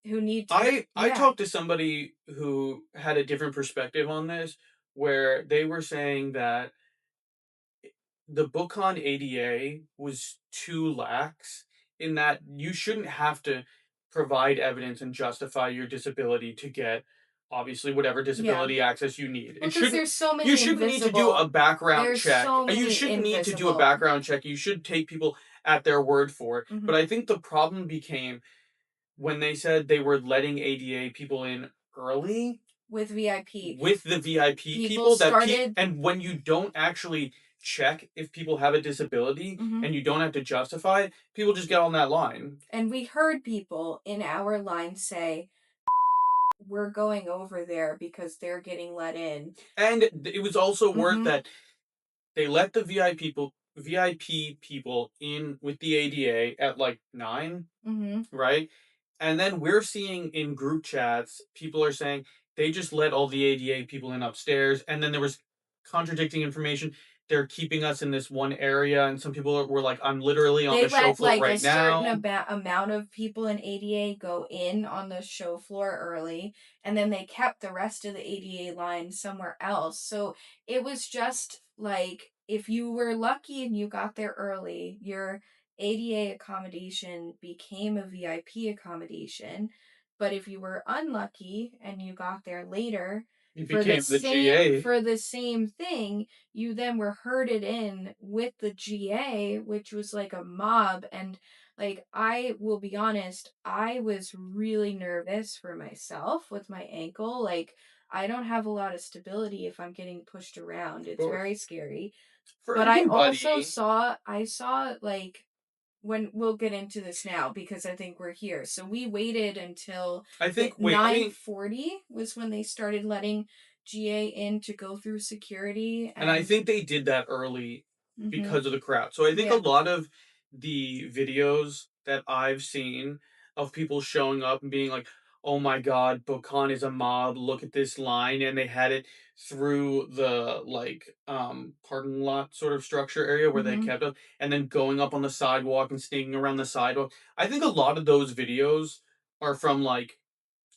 who need to I yeah. talked to somebody who had a different perspective on this, where they were saying that the BookCon ADA was too lax in that you shouldn't have to provide evidence and justify your disability to get obviously whatever Yeah. disability access you need. Well, because there's so You many shouldn't need to do a background there's check. so You many shouldn't need to do a invisible. background check. You should take people at their word for it. Mhm. But I think the problem became when they said they were letting ADA people in early With VIP. with the VIP People people started and when you don't actually check if people have a disability mhm. and you don't have to justify it, people just get on that line. And we heard people in our line say, "We're going over there because they're getting let in." And it was also worth Mhm. that they let the VIP people in with the ADA at like 9, Mhm. right? And then we're seeing in group chats, people are saying they just let all the ADA people in upstairs, and then there was contradicting information. They're keeping us in this one area, and some people were like, "I'm literally on They the show let floor like a right certain now." amount of people in ADA go in on the show floor early, and then they kept the rest of the ADA line somewhere else. So it was just like if you were lucky and you got there early, your ADA accommodation became a VIP accommodation. But if you were unlucky and you got there later It became the GA. for the same thing, you then were herded in with the GA, which was like a mob. And like, I will be honest, I was really nervous for myself with my ankle. Like, I don't have a lot of stability if I'm getting pushed around. Of It's very course. scary. For But anybody, I saw like, when we'll get into this now because I think we're here. So we waited until I the think, wait, let me, 9:40 was when they started letting GA in to go through security and I and think they did that early mhm. because of the crowd. So I think a Yeah. lot of the videos that I've seen of people showing up and being like, "Oh my God, Bokan is a mob. Look at this line," and they had it through the like parking lot sort of structure area where they Mhm. kept up, and then going up on the sidewalk and sneaking around the sidewalk. I think a lot of those videos are from like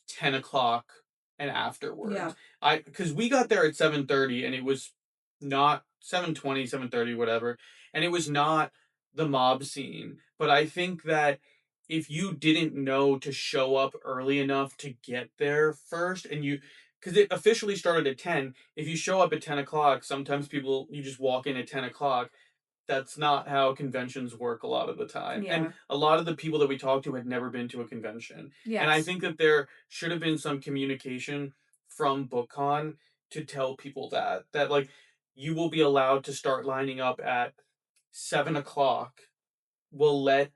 10 o'clock and Yeah. afterwards. I because we got there at 7:30 and it was not 7:20, 7:30, whatever, and it was not the mob scene. But I think that if you didn't know to show up early enough to get there first, and you because it officially started at 10, if you show up at 10 o'clock, sometimes people you just walk in at 10 o'clock. That's not how conventions work a lot of the time. And Yeah. a lot of the people that we talked to had never been to a convention. And I Yes. think that there should have been some communication from BookCon to tell people that like you will be allowed to start lining up at 7 o'clock. We'll let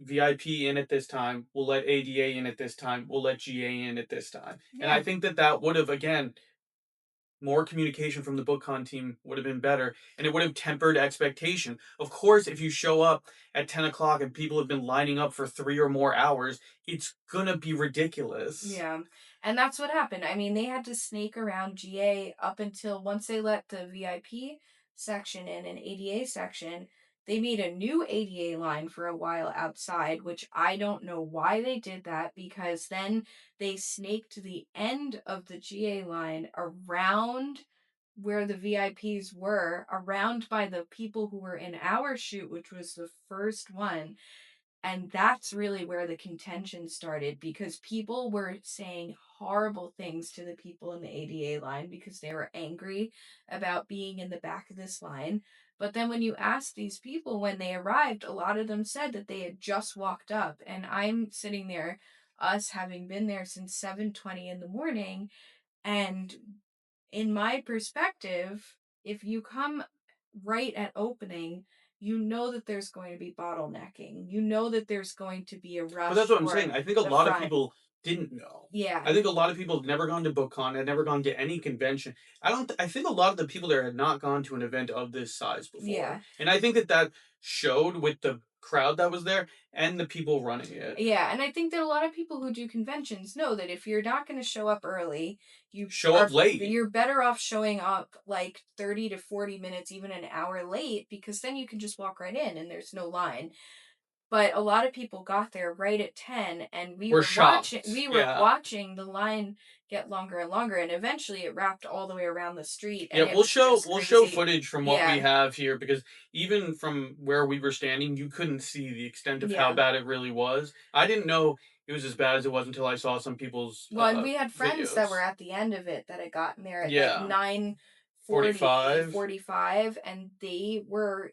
VIP in at this time. We'll let ADA in at this time. We'll let GA in at this time. And I Yeah. think that that would have again more communication from the BookCon team would have been better, and it would have tempered expectation. Of course, if you show up at 10 o'clock and people have been lining up for 3 or more hours, it's gonna be ridiculous. Yeah. And that's what happened. I mean, they had to snake around GA up until once they let the VIP section in and ADA section, they made a new ADA line for a while outside, which I don't know why they did that because then they snaked the end of the GA line around where the VIPs were, around by the people who were in our shoot, which was the first one, and that's really where the contention started because people were saying horrible things to the people in the ADA line because they were angry about being in the back of this line. But then when you ask these people when they arrived, a lot of them said that they had just walked up. And I'm sitting there, us having been there since 7:20 in the morning, and in my perspective, if you come right at opening, you know that there's going to be bottlenecking. You know that there's going to be a But that's rush what I'm for saying. I think a the lot of front. people didn't know. Yeah. I think a lot of people had never gone to BookCon, had never gone to any convention. I think a lot of the people there had not gone to an event of this size before. Yeah. And I think that that showed with the crowd that was there and the people running it. Yeah, and I think that a lot of people who do conventions know that if you're not going to show up early, Show up late. you're better off showing up like 30 to 40 minutes, even an hour late, because then you can just walk right in and there's no line. But a lot of people got there right at 10, and We're shocked. we were Yeah. watching the line get longer and longer, and eventually it wrapped all the way around the street, Yeah, and it was just we'll show crazy. footage from what we Yeah. have here because even from where we were standing, you couldn't see the extent of how Yeah. bad it really was. I didn't know it was as bad as it was until I saw some people's Well, and we had friends that were videos. at the end of it that had gotten there at like Yeah, 9:40, 45 45, and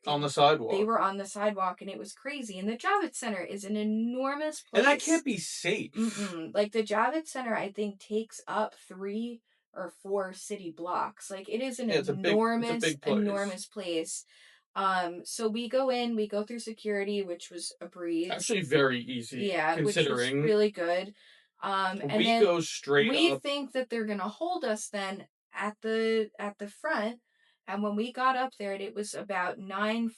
on the they sidewalk. were on the sidewalk, and it was crazy. And the Javits Center is an enormous And that place. can't be safe. Mm-mm. Like the Javits Center, I think takes up 3 or 4 city blocks. Like it is an Yeah, it's a enormous, big place. enormous place. So we go in, we go through security, which was a breeze. Actually, very easy Yeah, which was considering really good. And we then go straight we up. think that they're gonna hold us then at the front. And when we got up there, it was about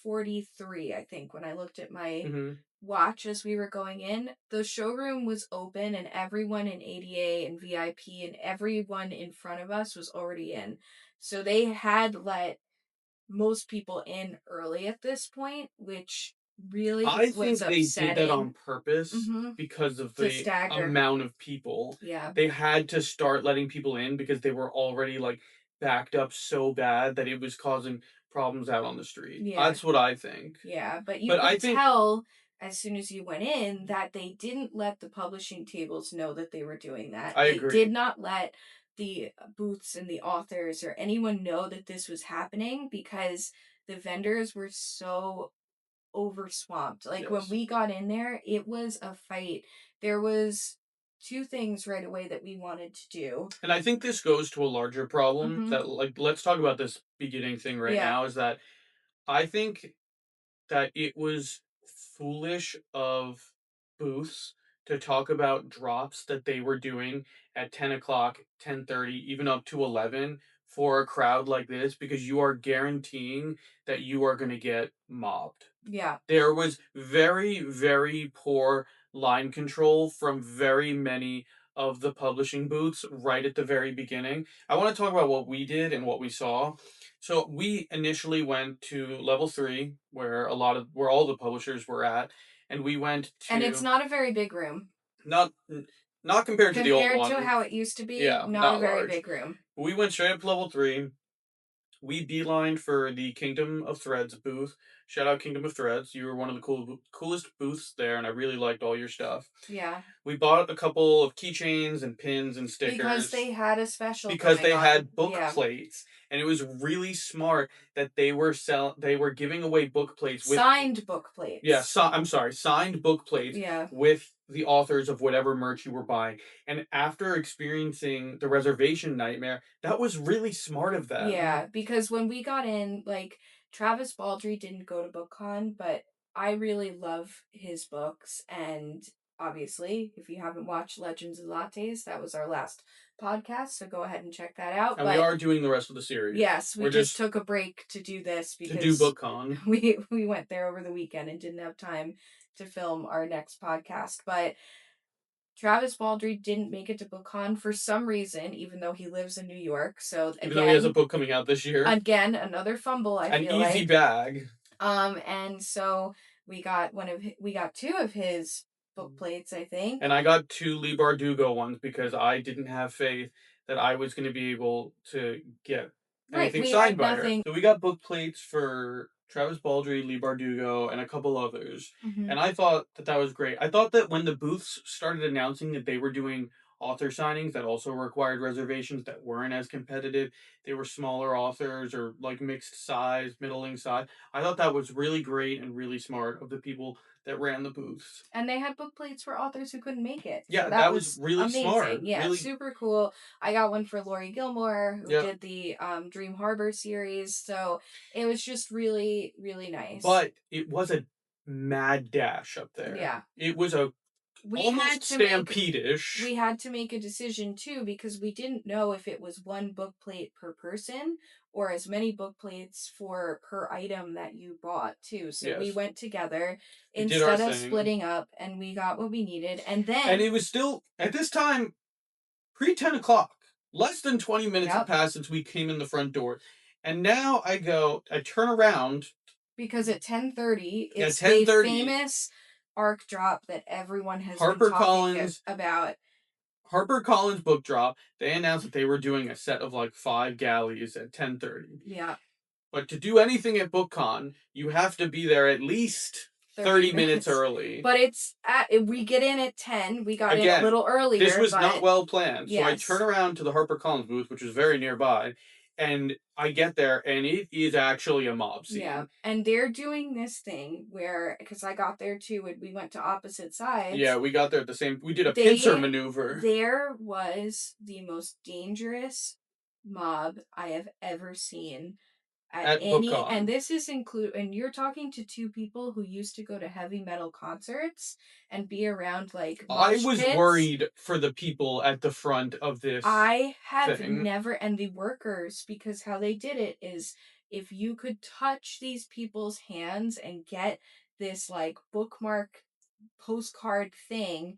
9:43, I think, when I looked at my Mhm. watch as we were going in. The showroom was open, and everyone in ADA and VIP and everyone in front of us was already in. So they had let most people in early at this point, which really I was think they did that upsetting. on purpose Mm-hmm. because of To the stagger. amount of people. Yeah. They had to start letting people in because they were already like backed up so bad that it was causing problems out on the street. Yeah. That's what I think. Yeah. But you But I could think tell as soon as you went in that they didn't let the publishing tables know that they were doing that. I They did agree. not let the booths and the authors or anyone know that this was happening because the vendors were so over swamped. Like when Yes. we got in there, it was a fight. There was two things right away that we wanted to do. And I think this goes to a larger problem Mm-hmm. that like let's talk about this beginning thing right Yeah. now is that I think that it was foolish of booths to talk about drops that they were doing at 10 o'clock, 10:30, even up to 11 for a crowd like this because you are guaranteeing that you are going to get mobbed. Yeah. There was very, very poor line control from very many of the publishing booths right at the very beginning. I want to talk about what we did and what we saw. So we initially went to level 3 where all the publishers were at and we went And it's to not a very big room. not not compared to the old Compared to one. how it used to be, Yeah, not a not very large. big room. We went straight up to level 3. We beelined for the Kingdom of Threads booth. Shout out Kingdom of Threads. You were one of the coolest booths there, and I really liked all your stuff. Yeah. We bought a couple of keychains and pins and Because stickers they had a special because going they on. had book Yeah. plates, and it was really smart that they were giving away book plates with Signed book yeah, plates. I'm sorry, signed book plates Yeah. with the authors of whatever merch you were buying. And after experiencing the reservation nightmare, that was really smart of them. Yeah, because when we got in, like Travis Baldree didn't go to BookCon, but I really love his books. And obviously, if you haven't watched Legends of Lattes, that was our last podcast, so go ahead and check that out. And we But are doing the rest of the series. yes, we We're just just took a break to do this to do because BookCon. we went there over the weekend and didn't have time to film our next podcast. But Travis Baldree didn't make it to BookCon for some reason, even though he lives in New York. So Even though he has a again, book coming out this year. another fumble, I An feel easy like. bag. And so we got two of his book plates, I think. And I got 2 Lee Bardugo ones because I didn't have faith that I was going to be able to get Right, anything we signed had by her. nothing. So we got book plates for Travis Baldree, Lee Bardugo, and a couple others. Mhm. And I thought that that was great. I thought that when the booths started announcing that they were doing author signings that also required reservations that weren't as competitive. They were smaller authors or like mixed size, middling size. I thought that was really great and really smart of the people that ran the booths. And they had book plates for authors who couldn't make it. So Yeah, that that was was really smart. amazing. Yeah, Really, super cool. I got one for Lori Gilmore, who yeah. did the Dream Harbor series. So it was just really, really nice. But it was a mad dash up there. Yeah. It was a We almost had to make stampede-ish. we had to make a decision too because we didn't know if it was one book plate per person or as many book plates for per item that you bought too. So we Yes, went together we did our instead of thing, splitting up and we got what we needed. And and then, it was still at this time pre 10 o'clock. Less than 20 minutes had yep, passed since we came in the front door, and now I turn around because at 10:30 at it's the 10:30. famous arc drop that everyone has been Harper talking Collins about. Harper Collins book drop. They announced that they were doing a set of like 5 galleys at 10:30. Yeah, But to do anything at BookCon, you have to be there at least 30 30 minutes minutes. early. But we get in at 10. We got in a Again, little this earlier, was not but well planned. So I turn yes. around to the Harper Collins booth, which is very nearby, and I get there, and it is actually a mob Yeah, scene. and they're doing this thing where, because I got there too, and we went to opposite sides. Yeah, we got there at the same. We did a pincer They maneuver there was the most dangerous mob I have ever seen at at any, and BookCon. this is include, and you're talking to two people who used to go to heavy metal concerts and be around like I mosh was pits. worried for the people at the front of this I have thing. never, and the workers, because how they did it is if you could touch these people's hands and get this like bookmark postcard thing,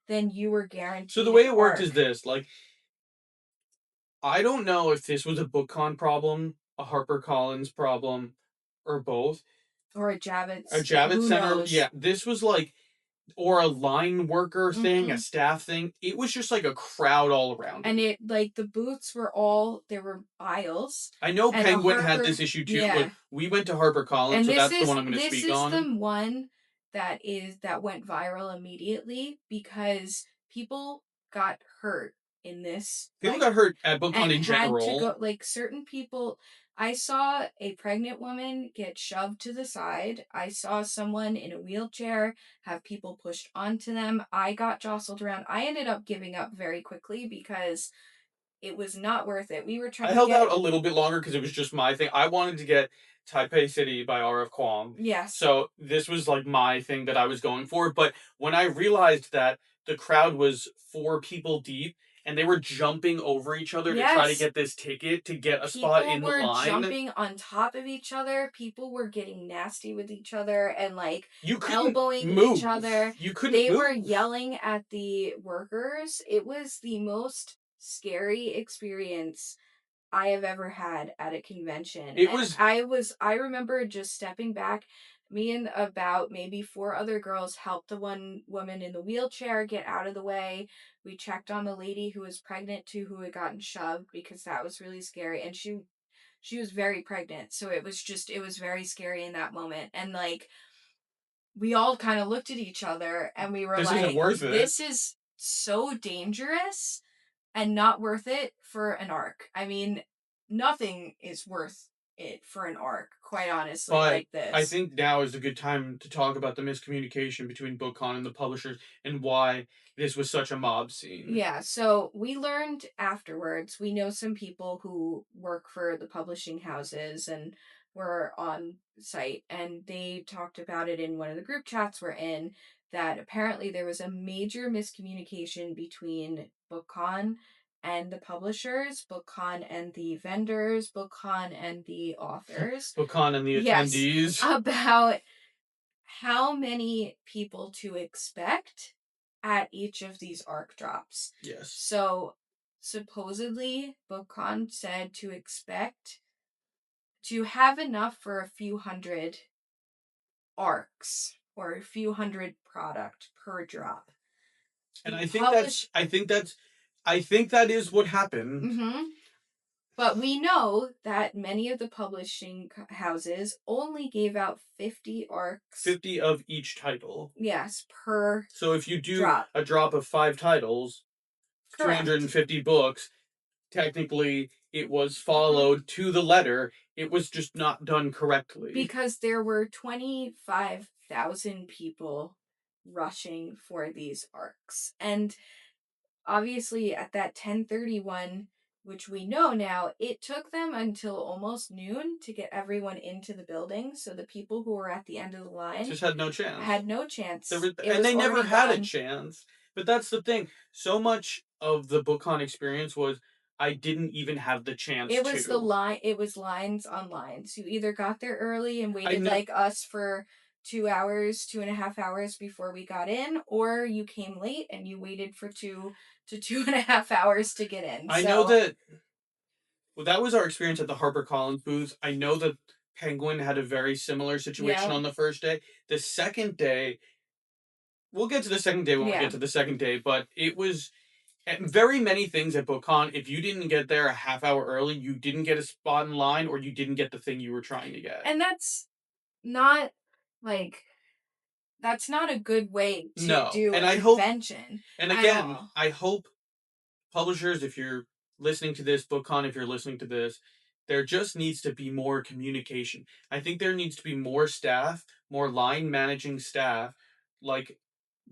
then you were So the guaranteed way an it worked is arc this: like, I don't know if this was a BookCon problem, a Harper Collins problem, or both. or a A Javits. Javits Who Center, knows? yeah, this was like, or a line worker thing, a Mm-mm. staff thing. It was just like a crowd all around And it. it like the booths were all there were aisles, I know and a Penguin had Harper. this issue too. Like, Yeah, we went to Harper Collins, and so this that's the one is I'm going to this speak is the on. one that went viral immediately because people got hurt in this, People like, got hurt at BookCon and in had to general. go, like, certain people. I saw a pregnant woman get shoved to the side. I saw someone in a wheelchair have people pushed onto them. I got jostled around. I ended up giving up very quickly because it was not worth it. We were I trying to held out get. a little bit longer because it was just my thing. I wanted to get Taipei City by R.F. Kuang. Yes. So this was like my thing that I was going for. But when I realized that the crowd was 4 people deep and they were jumping over each other to try to Yes. get this ticket to get a spot People in the were line, jumping on top of each other. People were getting nasty with each other and like you couldn't elbowing each move. other. You couldn't They were move. yelling at the workers. It was the most scary experience I have ever had at a convention. It And was I remember just stepping back. Me and about maybe four other girls helped the one woman in the wheelchair get out of the way. We checked on the lady who was pregnant too, who had gotten shoved because that was really scary. And she was very pregnant. So it was very scary in that moment. And like we all kind of looked at each other and we were this isn't like, worth it. this is so dangerous and not worth it for an arc. I mean, nothing is worth it for an arc, quite honestly, But like I this. think now is a good time to talk about the miscommunication between BookCon and the publishers and why this was such a mob scene. Yeah, so we learned afterwards. We know some people who work for the publishing houses and were on site, and they talked about it in one of the group chats we're in that apparently there was a major miscommunication between BookCon and the publishers, BookCon and the vendors, BookCon and the authors. BookCon and the Yes, attendees. about how many people to expect at each of these arc drops. Yes. So supposedly BookCon said to expect to have enough for a few hundred arcs or a few hundred product per drop. And The I think that's publish I think that is what happened. mm-hmm. But we know that many of the publishing houses only gave out 50 arcs, 50 of each title. yes, per So if you do drop. a drop of 5 titles, Correct. 350 books. Technically, it was Mhm. followed to the letter. It was just not done correctly. Because there were 25,000 people rushing for these arcs. And obviously at that 10:31, which we know now, it took them until almost noon to get everyone into the building. So the people who were at the end of the line Just had no chance. had no chance. It And was they never already had a gone. chance. But that's the thing. So much of the BookCon experience was I didn't even have the chance It was the to. line. It was lines on lines. You either got there early and I waited know. like us for 2 hours, 2.5 hours before we got in, or you came late and you waited for 2 to 2.5 hours to get in. I know So that. Well, that was our experience at the HarperCollins booth. I know that Penguin had a very similar situation yeah, on the first day. The second day, we'll get to the second day when we get yeah. to the second day, but it was very many things at BookCon. If you didn't get there a half hour early, you didn't get a spot in line or you didn't get the thing you were trying to get. And not like that's not a good way to No. do And a I hope, convention and at again, all. I hope publishers, if you're listening to this, BookCon, if you're listening to this, there just needs to be more communication. I think there needs to be more staff, more line managing staff, like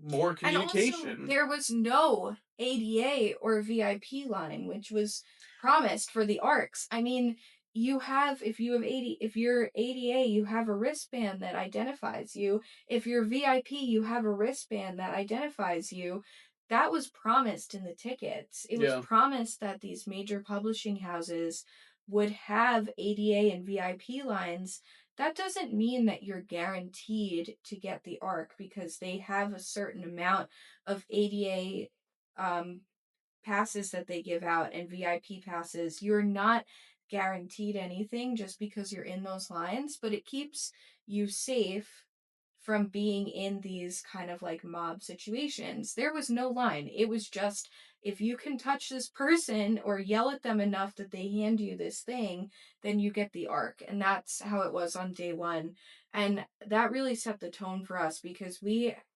more And also, communication. there was no ADA or VIP line, which was promised for the arcs. I mean, if you have 80, if you're ADA, you have a wristband that identifies you. If you're VIP, you have a wristband that identifies you. That was promised in the tickets. It was Yeah. promised that these major publishing houses would have ADA and VIP lines. That doesn't mean that you're guaranteed to get the arc because they have a certain amount of ADA um, passes that they give out and VIP passes. You're not guaranteed anything just because you're in those lines, but it keeps you safe from being in these kind of like mob situations. There was no line. It was just if you can touch this person or yell at them enough that they hand you this thing, then you get the arc. And that's how it was on day one. And that really set the tone for us because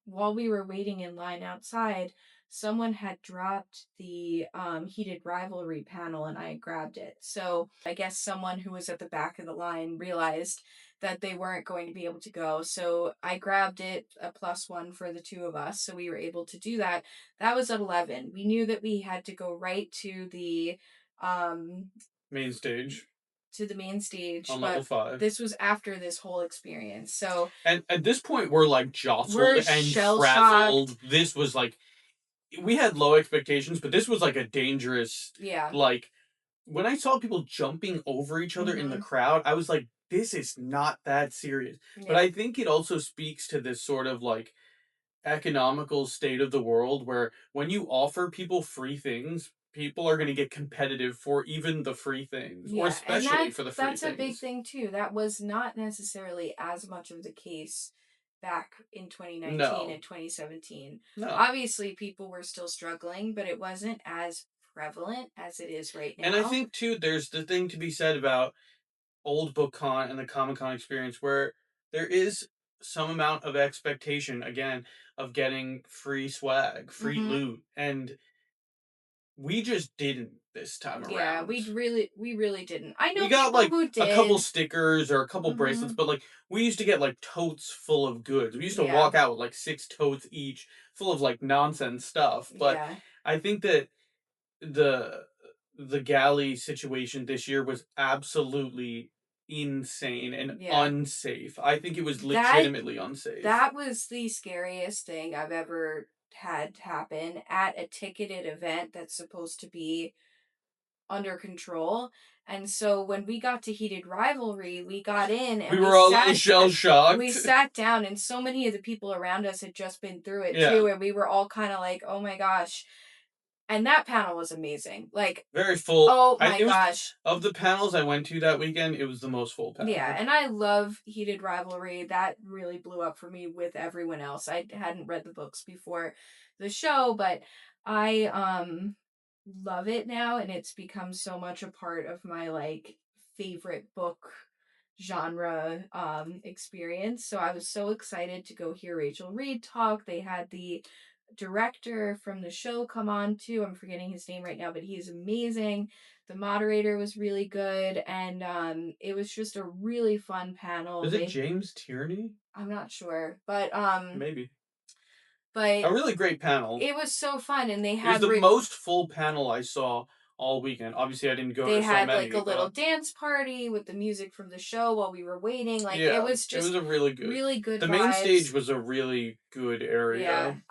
while we were waiting in line outside, someone had dropped the heated rivalry panel and I grabbed it. So I guess someone who was at the back of the line realized that they weren't going to be able to go. So I grabbed it, a +1 for the two of us. So we were able to do that. That was at 11. We knew that we had to go right um Main stage to the main stage, on level but 5. this was after this whole experience. So And at this point, we're like jostled we're and shell shocked. frazzled. This was like, we had low expectations, but this was like a dangerous, Yeah. like, when I saw people jumping over each other in the Mhm. crowd, I was like, this is not that serious. But Yeah. I think it also speaks to this sort of like economical state of the world where when you offer people free things, people are going to get competitive for even the free things, or Yeah, and especially for the free that's a big things. thing too. That was not necessarily as much of the case back in 2019 No, and 2017. no. Obviously, people were still struggling, but it wasn't as prevalent as it is right And I now. think too, there's the thing to be said about old book con and the Comic Con experience where there is some amount of expectation again of getting free swag, free Mhm. loot, and we just didn't this time Yeah, around. we really didn't. I We know got people like who a couple did. stickers or a couple bracelets, Mhm. but like we used to get like totes full of goods. We used to Yeah. walk out with like 6 totes each full of like nonsense stuff. But Yeah. I think that the the galley situation this year was absolutely insane and Yeah. unsafe. I think it was That legitimately unsafe. that was the scariest thing I've ever had happen at a ticketed event that's supposed to be under control. And so when we got to heated rivalry, we got in We and were all a little shell we shocked. sat down and so many of the people around us had just been through it Yeah, too and we were all kind of like, "Oh my gosh." And that panel was amazing. Like, very full. oh I my it was gosh. of the panels I went to that weekend, it was the most full Yeah, panel. and I love heated rivalry. That really blew up for me with everyone else. I hadn't read the books before the show, but I love it now and it's become so much a part of my like favorite book genre experience. So I was so excited to go hear Rachel Reed talk. They had the director from the show come on too. I'm forgetting his name right now, but he is amazing. The moderator was really good, and it was just a really fun panel. Is it They James Tierney? I'm not sure, but Maybe. but A really great panel. it was so fun, and It was the most full panel I saw all weekend. Obviously, I didn't go they to so had like many, a little but dance party with the music from the show while we were waiting. Like it yeah, was it was just a really good. really good The main stage vibes. was a really good Yeah. area.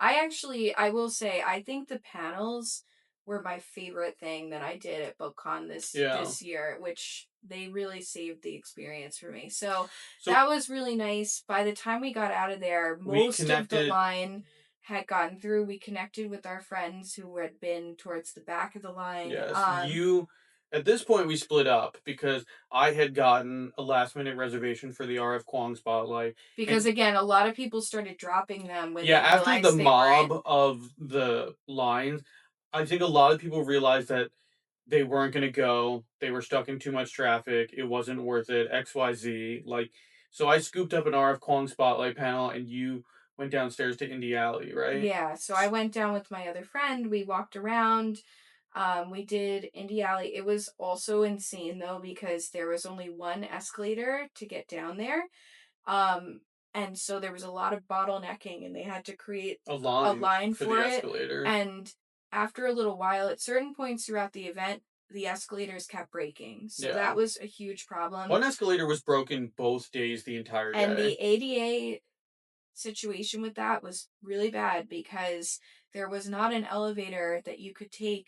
I will say I think the panels were my favorite thing that I did at BookCon Yeah. this year, which they really saved the experience for me. So So that was really nice. By the time we got out of there, we most of the connected. line had gotten through. We connected with our friends who had been towards the back of the line. Yes, you. At this point, we split up because I had gotten a last minute reservation for the RF Kwong spotlight, Because and again, a lot of people started dropping them when yeah, they after the realized they weren't. mob of the lines, I think a lot of people realized that they weren't going to go. They were stuck in too much traffic. It wasn't worth it. XYZ. Like, so I scooped up an RF Kwong spotlight panel, and you went downstairs to Indie Alley, right? Yeah, so I went down with my other friend. We walked around. We did Indie Alley. It was also insane though because there was only one escalator to get down there. Um, and so there was a lot of bottlenecking, and they had to create A a line line for the for it. escalator. And after a little while, at certain points throughout the event, the escalators kept breaking. So Yeah. that was a huge problem. One escalator was broken both days the entire And the day. ADA situation with that was really bad because there was not an elevator that you could take,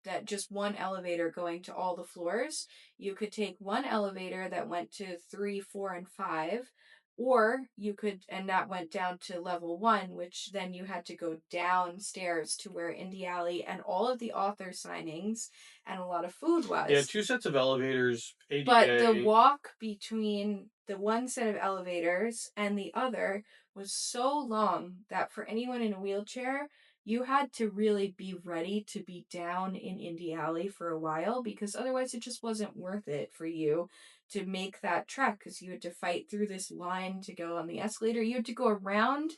that just one elevator going to all the floors. You could take one elevator that went to 3, 4, and 5, or you could, and that went down to level 1, which then you had to go downstairs to where Indie Alley and all of the author signings and a lot of food Yeah, was. two sets of elevators, But the ADA. walk between the one set of elevators and the other was so long that for anyone in a wheelchair, you had to really be ready to be down in Indie Alley for a while because otherwise it just wasn't worth it for you to make that trek because you had to fight through this line to go on the escalator. You had to go around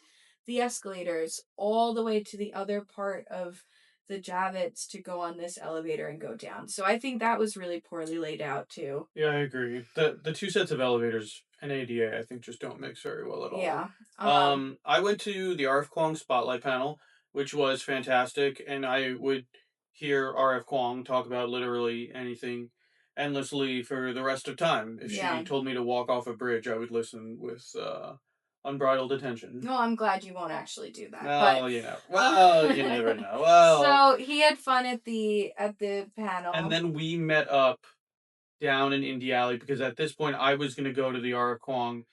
the escalators all the way to the other part of the Javits to go on this elevator and go down. So I think that was really poorly laid out too. Yeah, I agree. The two sets of elevators and ADA, I think, just don't mix very well at all. Yeah. Um I went to the RF Kwong Spotlight panel, which was fantastic, and I would hear RF Kwong talk about literally anything endlessly for the rest of time. If she yeah. told me to walk off a bridge, I would listen with unbridled attention. No, I'm glad you won't actually do that. But Well, you know. Well, you never know. Well, so he had fun at the and panel then we met up down in Indie Alley because at this point I was going to go to the RF Kwong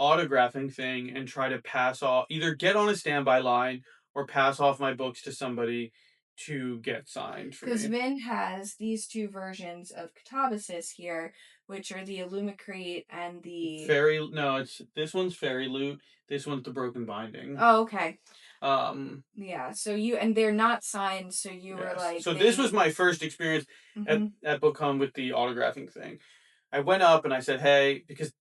autographing thing and try to pass off, either get on a standby line or pass off my books to somebody to get signed for because me. Vin has these two versions of Catabasis here, which are the Illumicrate and the. Fairy, no, it's this one's Fairy Loot. This one's the Broken Binding. Oh, okay. Um, Yeah, so you, and they're not signed, so you were yes. like So this was they. my first experience Mhm. at BookCon with the autographing thing. I went up and I said, "Hey," because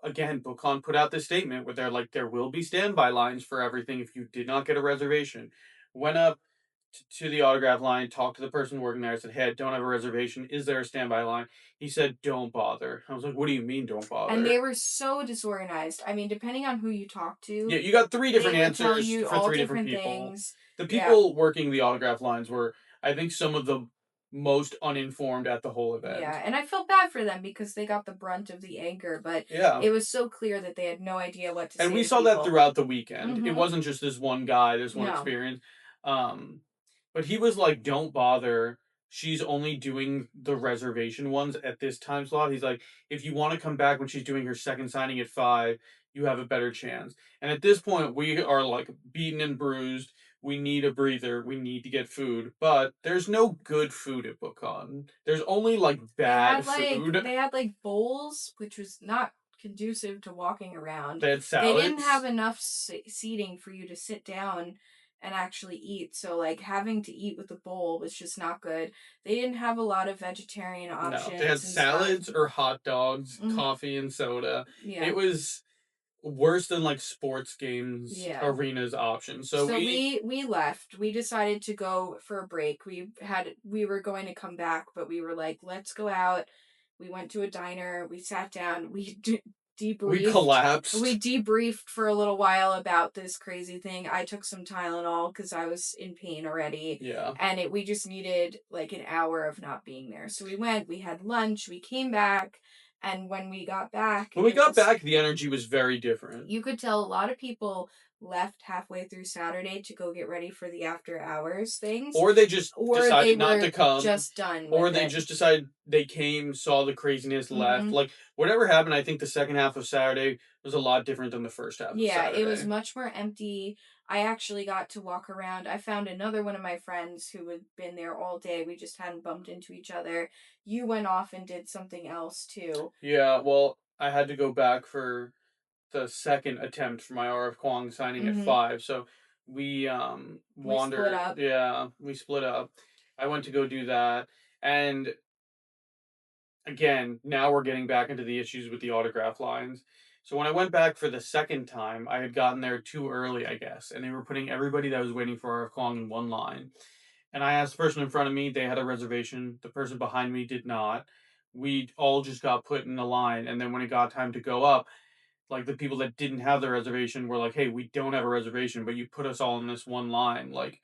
again, BookCon put out this statement where they're like, there will be standby lines for everything if you did not get a reservation. Went up to the autograph line, talked to the person working there. I said, hey, I don't have a reservation. Is there a standby line? He said, don't bother. I was like, what do you mean, don't And bother? they were so disorganized. I mean, depending on who you talk to, Yeah, you got three they different would tell answers you for all three different different people. things. The Yeah. people working the autograph lines were, I think, some of the most uninformed at the whole Yeah, event. and I felt bad for them because they got the brunt of the anger, but Yeah. it was so clear that they had no idea what to And say we to saw that people. throughout the weekend. It Mhm. wasn't just this one guy, this one No. experience. Um, but he was like, "Don't bother. She's only doing the reservation ones at this time slot." He's like, "If you want to come back when she's doing her second signing at 5, you have a better chance." And at this point, we are like beaten and bruised. We need a breather. We need to get food, but there's no good food at BookCon. There's only like bad food. They had like bowls, which was not conducive to walking around. They had They didn't have salads. enough seating for you to sit down and actually eat. So like having to eat with a bowl was just not good. They didn't have a lot of vegetarian No, they had options and stuff. salads or hot dogs, Mhm. coffee and soda. Yeah. It was worse than like sports games Yeah. arenas option. So So we we left. We decided to go for a break. We were going to come back, but we were like, let's go out. We went to a diner. We sat down. we Debriefed. We collapsed. debriefed for a little while about this crazy thing. I took some Tylenol because I was in pain already, Yeah. and we just needed like an hour of not being there. So we went. We had lunch. We came back, and when we got back, When we got back, the energy was very different. you could tell a lot of people left halfway through Saturday to go get ready for the after hours things, Or they just or they decided not were to come, just done or with they it. just decided they came, saw the craziness, left. Hmm. Like whatever happened, I think the second half of Saturday was a lot different than the first half of Yeah, it was Saturday. much more empty. I actually got to walk around. I found another one of my friends who had been there all day. We just hadn't bumped into each other. You went off and did something else too. Yeah, well, I had to go back for the second attempt for my RF Kwong signing at Hmm. 5. So we We split wandered. up. Yeah, we split up. I went to go do that, and again, now we're getting back into the issues with the autograph lines. So when I went back for the second time, I had gotten there too early, I guess, and they were putting everybody that was waiting for RF Kwong in one line. And I asked the person in front of me, they had a reservation. The person behind me did not. We all just got put in a line, and then when it got time to go up, like the people that didn't have the reservation were like, "Hey, we don't have a reservation, but you put us all in this one line. Like,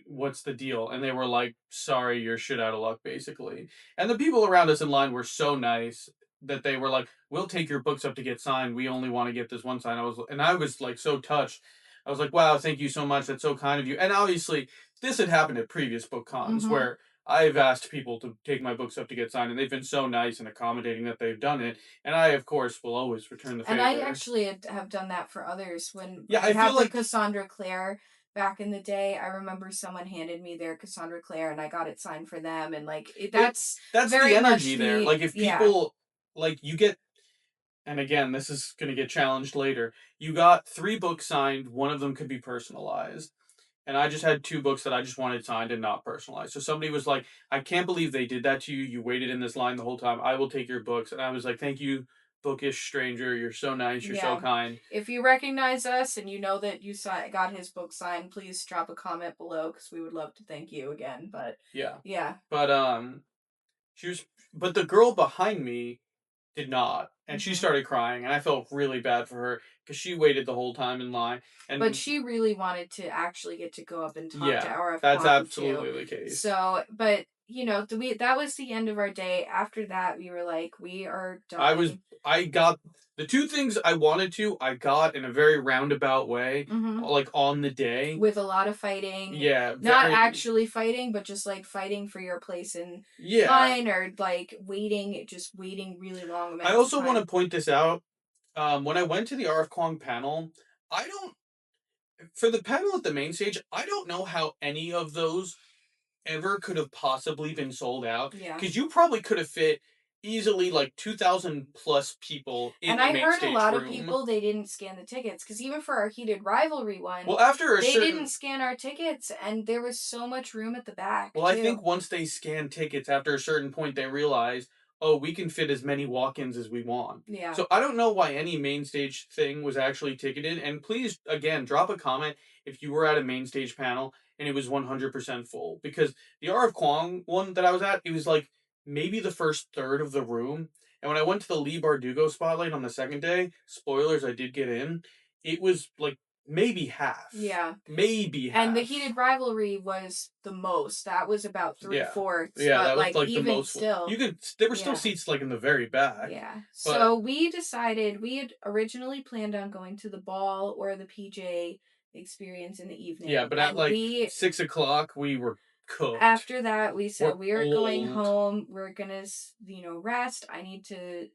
what's the deal?" And they were like, "Sorry, you're shit out of luck," basically. And the people around us in line were so nice that they were like, "We'll take your books up to get signed. We only want to get this one sign." I was like so touched. I was like, "Wow, thank you so much. That's so kind of you." And obviously, this had happened at previous book cons Hmm. where I've asked people to take my books up to get signed, and they've been so nice and accommodating that they've done it. And I, of course, will always return the And I favor. actually have done that for others. When Yeah, I I feel had the like Cassandra Clare back in the day, I remember someone handed me their Cassandra Clare and I got it signed for them. And like, it that's that's the very energy much there. the, Like if yeah. people like you get and again, this is going to get challenged later. You got 3 books signed, one of them could be personalized. And I just had 2 books that I just wanted signed and not personalized. So somebody was like, "I can't believe they did that to you. You waited in this line the whole time. I will take your books." And I was like, "Thank you, bookish stranger. You're so nice. You're so Yeah. kind." If you recognize us and you know that got his book signed, please drop a comment below because we would love to thank you again. But Yeah. yeah. But she was but the girl behind me did not. And she Hmm. started crying, and I felt really bad for her because she waited the whole time in line. But And she really wanted to actually get to go up and talk to yeah, our that's Kwong too. absolutely the case. So, but that was the end of our day. After that, we were like, we are I was done. I got the 2 things I wanted to, I got in a very roundabout way, Hmm. like on the day. With a lot of fighting, Yeah, not very actually fighting, but just like fighting for your place in yeah. line or like just waiting really long I amounts of also want to time. point this out. When I went to the RF Kwong panel, I don't for the panel at the main stage, I don't know how any of those ever could have possibly been sold out Yeah. because you probably could have fit easily like 2,000 plus people in And the I main heard a stage lot of room. people they didn't scan the tickets because even for our heated rivalry one, Well, after a they didn't certain scan our tickets and there was so much room at the back Well, I think too. once they scan tickets after a certain point, they realize, oh, we can fit as many walk ins as we want. Yeah. So I don't know why any main stage thing was actually ticketed. And please, again, drop a comment if you were at a main stage panel and it was 100% full. Because the RF Kwong one that I was at, it was like maybe the first third of the room. And when I went to the Lee Bardugo spotlight on the second day, spoilers, I did get in, it was like maybe half. Yeah. Maybe And the half. heated rivalry was the most. That was about three Yeah. fourths, Yeah, but that was like like the even most still, there were still yeah. seats like in the very back. Yeah. But So we decided we had originally planned on going to the ball or the PJ experience in the yeah, evening. but at And like 6 o'clock we were cooked. after that, we We're said we are going old. home. We're going to, rest. I need to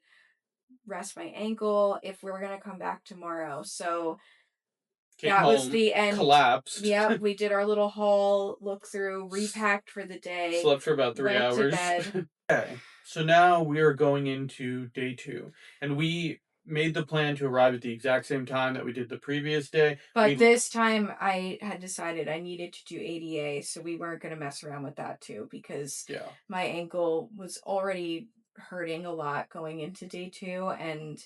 rest my ankle if we're going to come back tomorrow. So Came that was home, the end. collapsed, Yep. We did our little haul, look through, repacked for the day, slept for about three went to hours. bed. Okay, so now we are going into day 2, and we made the plan to arrive at the exact same time that we did the previous day. But We this time I had decided I needed to do ADA, so we weren't going to mess around with that too because yeah. my ankle was already hurting a lot going into day 2 and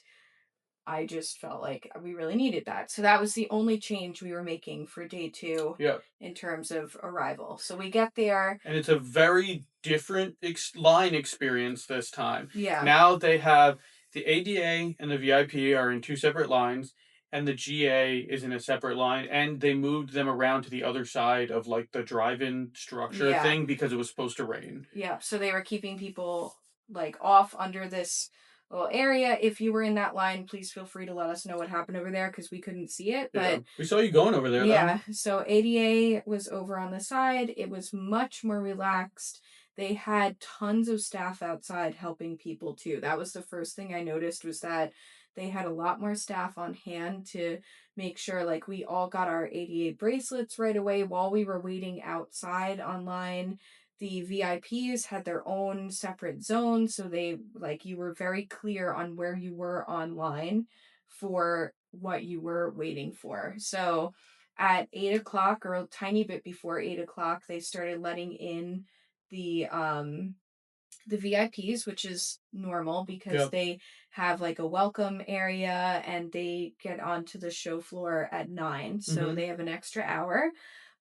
I just felt like we really needed that. So that was the only change we were making for day 2 Yeah. in terms of arrival. So we get there. And it's a very different line experience this time. Yeah. Now they have the ADA and the VIP are in two separate lines, and the GA is in a separate line, and they moved them around to the other side of like the drive-in structure Yeah. thing because it was supposed to rain. Yeah. So they were keeping people like off under this little area. If you were in that line, please feel free to let us know what happened over there because we couldn't see it. Yeah, But we saw you going over there though. yeah, so ADA was over on the side. It was much more relaxed. They had tons of staff outside helping people too. That was the first thing I noticed was that they had a lot more staff on hand to make sure like we all got our ADA bracelets right away while we were waiting outside online. The VIPs had their own separate zone, so they like you were very clear on where you were online for what you were waiting for. So at 8 o'clock or a tiny bit before 8 o'clock, they started letting in the um the VIPs, which is normal because Yep. they have like a welcome area and they get onto the show floor at 9. So Mm-hmm. they have an extra hour.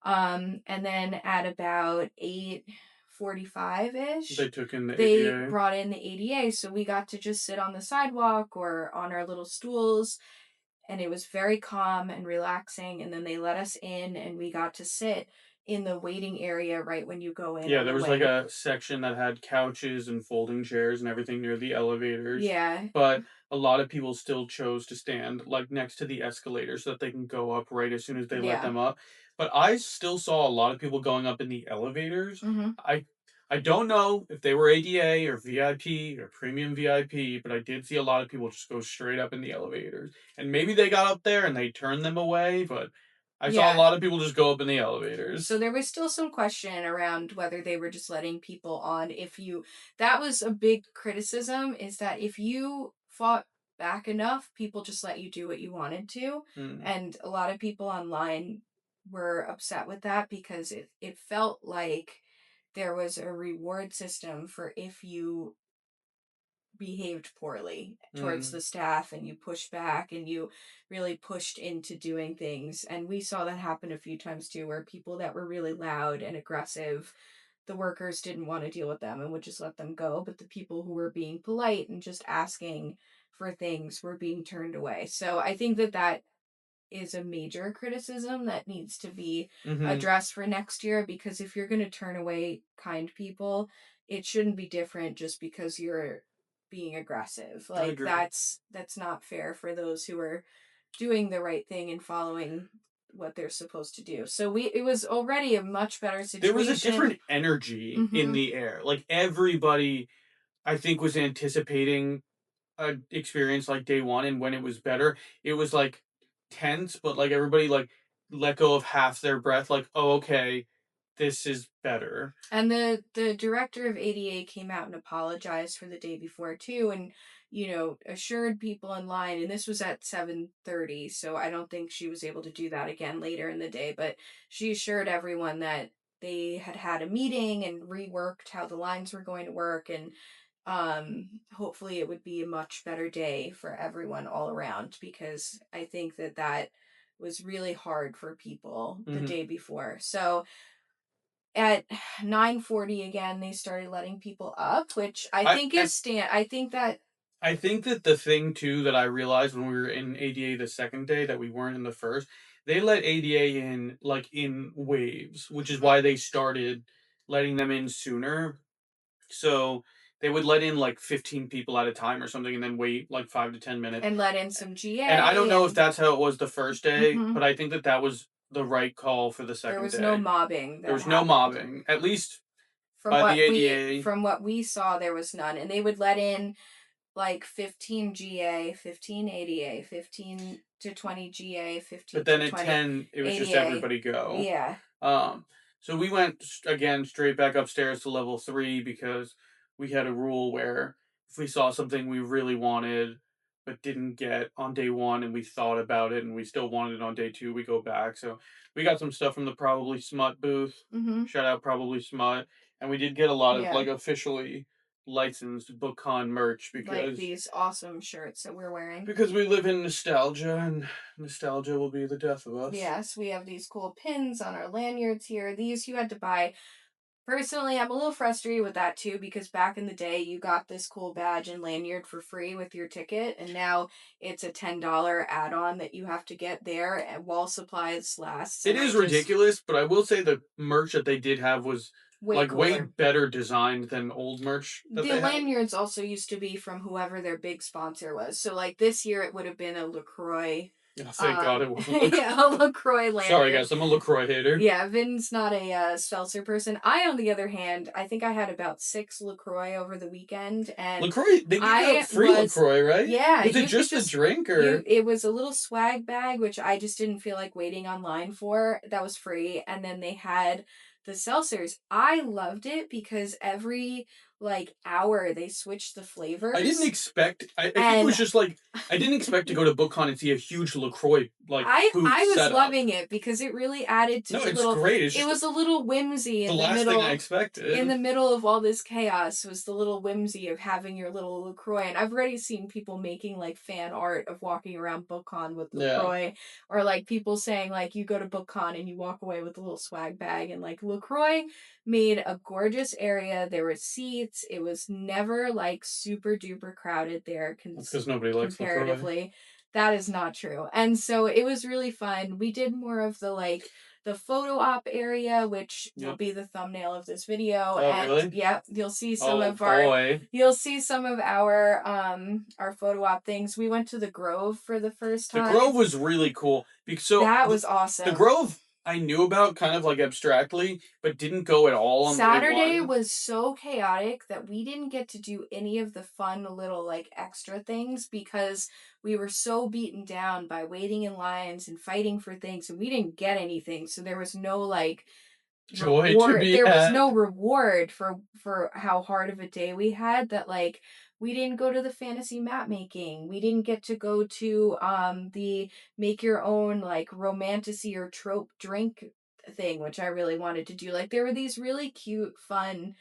And then at about 8:45 They ish, took in the they ADA. brought in the ADA. So we got to just sit on the sidewalk or on our little stools, and it was very calm and relaxing, and then they let us in and we got to sit in the waiting area right when you go in Yeah, on there the was like way. a section that had couches and folding chairs and everything near the elevators, Yeah. but a lot of people still chose to stand like next to the escalator so that they can go up right as soon as they let Yeah. them up. But I still saw a lot of people going up in the elevators. Mhm. I I don't know if they were ADA or VIP or premium VIP, but I did see a lot of people just go straight up in the elevators. And maybe they got up there and they turned them away, but I saw a Yeah. lot of people just go up in the So elevators. there was still some question around whether they were just letting people on. If you, that was a big criticism, is that if you fought back enough, people just let you do what you wanted to. Hmm. And a lot of people online were upset with that because it felt like there was a reward system for if you behaved poorly towards Hmm. the staff and you pushed back and you really pushed into doing things. And we saw that happen a few times too, where people that were really loud and aggressive, the workers didn't want to deal with them and would just let them go, but the people who were being polite and just asking for things were being turned away. So I think that that is a major criticism that needs to be Hmm. addressed for next year, because if you're going to turn away kind people, it shouldn't be different just because you're being aggressive. I Like agree. that's not fair for those who are doing the right thing and following what they're supposed to do. So we it was already a much better There was a situation. different energy in Mhm. the air. Like everybody, I think, was anticipating a experience like day one, and when it was better, it was like tense, but like everybody like let go of half their breath. Like, oh, okay, this is better. And the director of ADA came out and apologized for the day before too, and assured people in line. And this was at 7:30, so I don't think she was able to do that again later in the day. But she assured everyone that they had had a meeting and reworked how the lines were going to work, and hopefully it would be a much better day for everyone all around, because I think that that was really hard for people the Hmm. day before. So at 9:40 again they started letting people up, which I I think and is I think that. I think that the thing too that I realized when we were in ADA the second day that we weren't in the first, they let ADA in like in waves, which is Mhm. why they started letting them in sooner. So they would let in like 15 people at a time or something and then wait like 5 to 10 minutes. And let in some And I don't GA know if and. that's how it was the first day, Mhm. but I think that that was the right call for the There second was no day. mobbing There that was no happened. mobbing, at least From by the what we ADA. from what we saw, there was none, and they would let in like 15 GA, 15 ADA, 15 to 20 GA, But 15 then to at 20 10, it was just ADA. everybody go. Yeah. Um, so we went again straight back upstairs to level 3 because we had a rule where if we saw something we really wanted but didn't get on day one and we thought about it and we still wanted it on day two, we go back. So we got some stuff from the Probably Smut booth. Mhm. Shout out Probably Smut. And we did get a lot of Yeah. like officially licensed BookCon merch Like because these awesome shirts that we're wearing. we live in nostalgia, and nostalgia will be the death of us. Yes, we have these cool pins on our lanyards here. These you had to buy. Personally, I'm a little frustrated with that too because back in the day, you got this cool badge and lanyard for free with your ticket, and now it's a $10 add on that you have to get there while supplies lasts. It And I is just ridiculous, but I will say the merch that they did have was way like way cooler. better designed than old merch that The they had. lanyards also used to be from whoever their big sponsor was. So, like this year, it would have been a LaCroix, Oh, thank God it wasn't yeah, a LaCroix. LaCroix Sorry, lanyard. guys, I'm a LaCroix hater. Yeah, Vin's not a seltzer person. I, on the other hand, I think I had about 6 LaCroix over the weekend, and LaCroix, they give you a I free was, LaCroix, right? yeah, Was it you could just the just, drink or? it was a little swag bag, which I just didn't feel like waiting online for. That was free. And then they had the seltzers. I loved it because every like hour they switched the I didn't flavors. expect. I think it was And just like I didn't expect to go to BookCon and see a huge LaCroix like booth I was set up. loving it because it really added to No, the it's little, great. It's it just was a little whimsy the in the last thing I middle, in expected. the middle of all this chaos was the little whimsy of having your little LaCroix. And I've already seen people making like fan art of walking around BookCon with Yeah, LaCroix, or like people saying like you go to BookCon and you walk away with a little swag bag. And like LaCroix made a gorgeous area. There were seats. It was never like super duper crowded there that's because nobody likes LaCroix. comparatively. That is not true. And so it was really fun. We did more of the like the photo op area, which will Yep. be the thumbnail of this video. Oh, And really? yep, you'll see some Oh of our, boy. you'll see some of our photo op things. We went to the Grove for the first The time. Grove was really cool because so That the, was the awesome. Grove I knew about kind of like abstractly, but didn't go at all on day Saturday one. was so chaotic that we didn't get to do any of the fun little like extra things because we were so beaten down by waiting in lines and fighting for things, and we didn't get anything. So there was no like Joy to reward, be there was had. no reward for how hard of a day we had. That like we didn't go to the fantasy map making, we didn't get to go to the make your own like romantasy or trope drink thing, which I really wanted to do. Like there were these really cute fun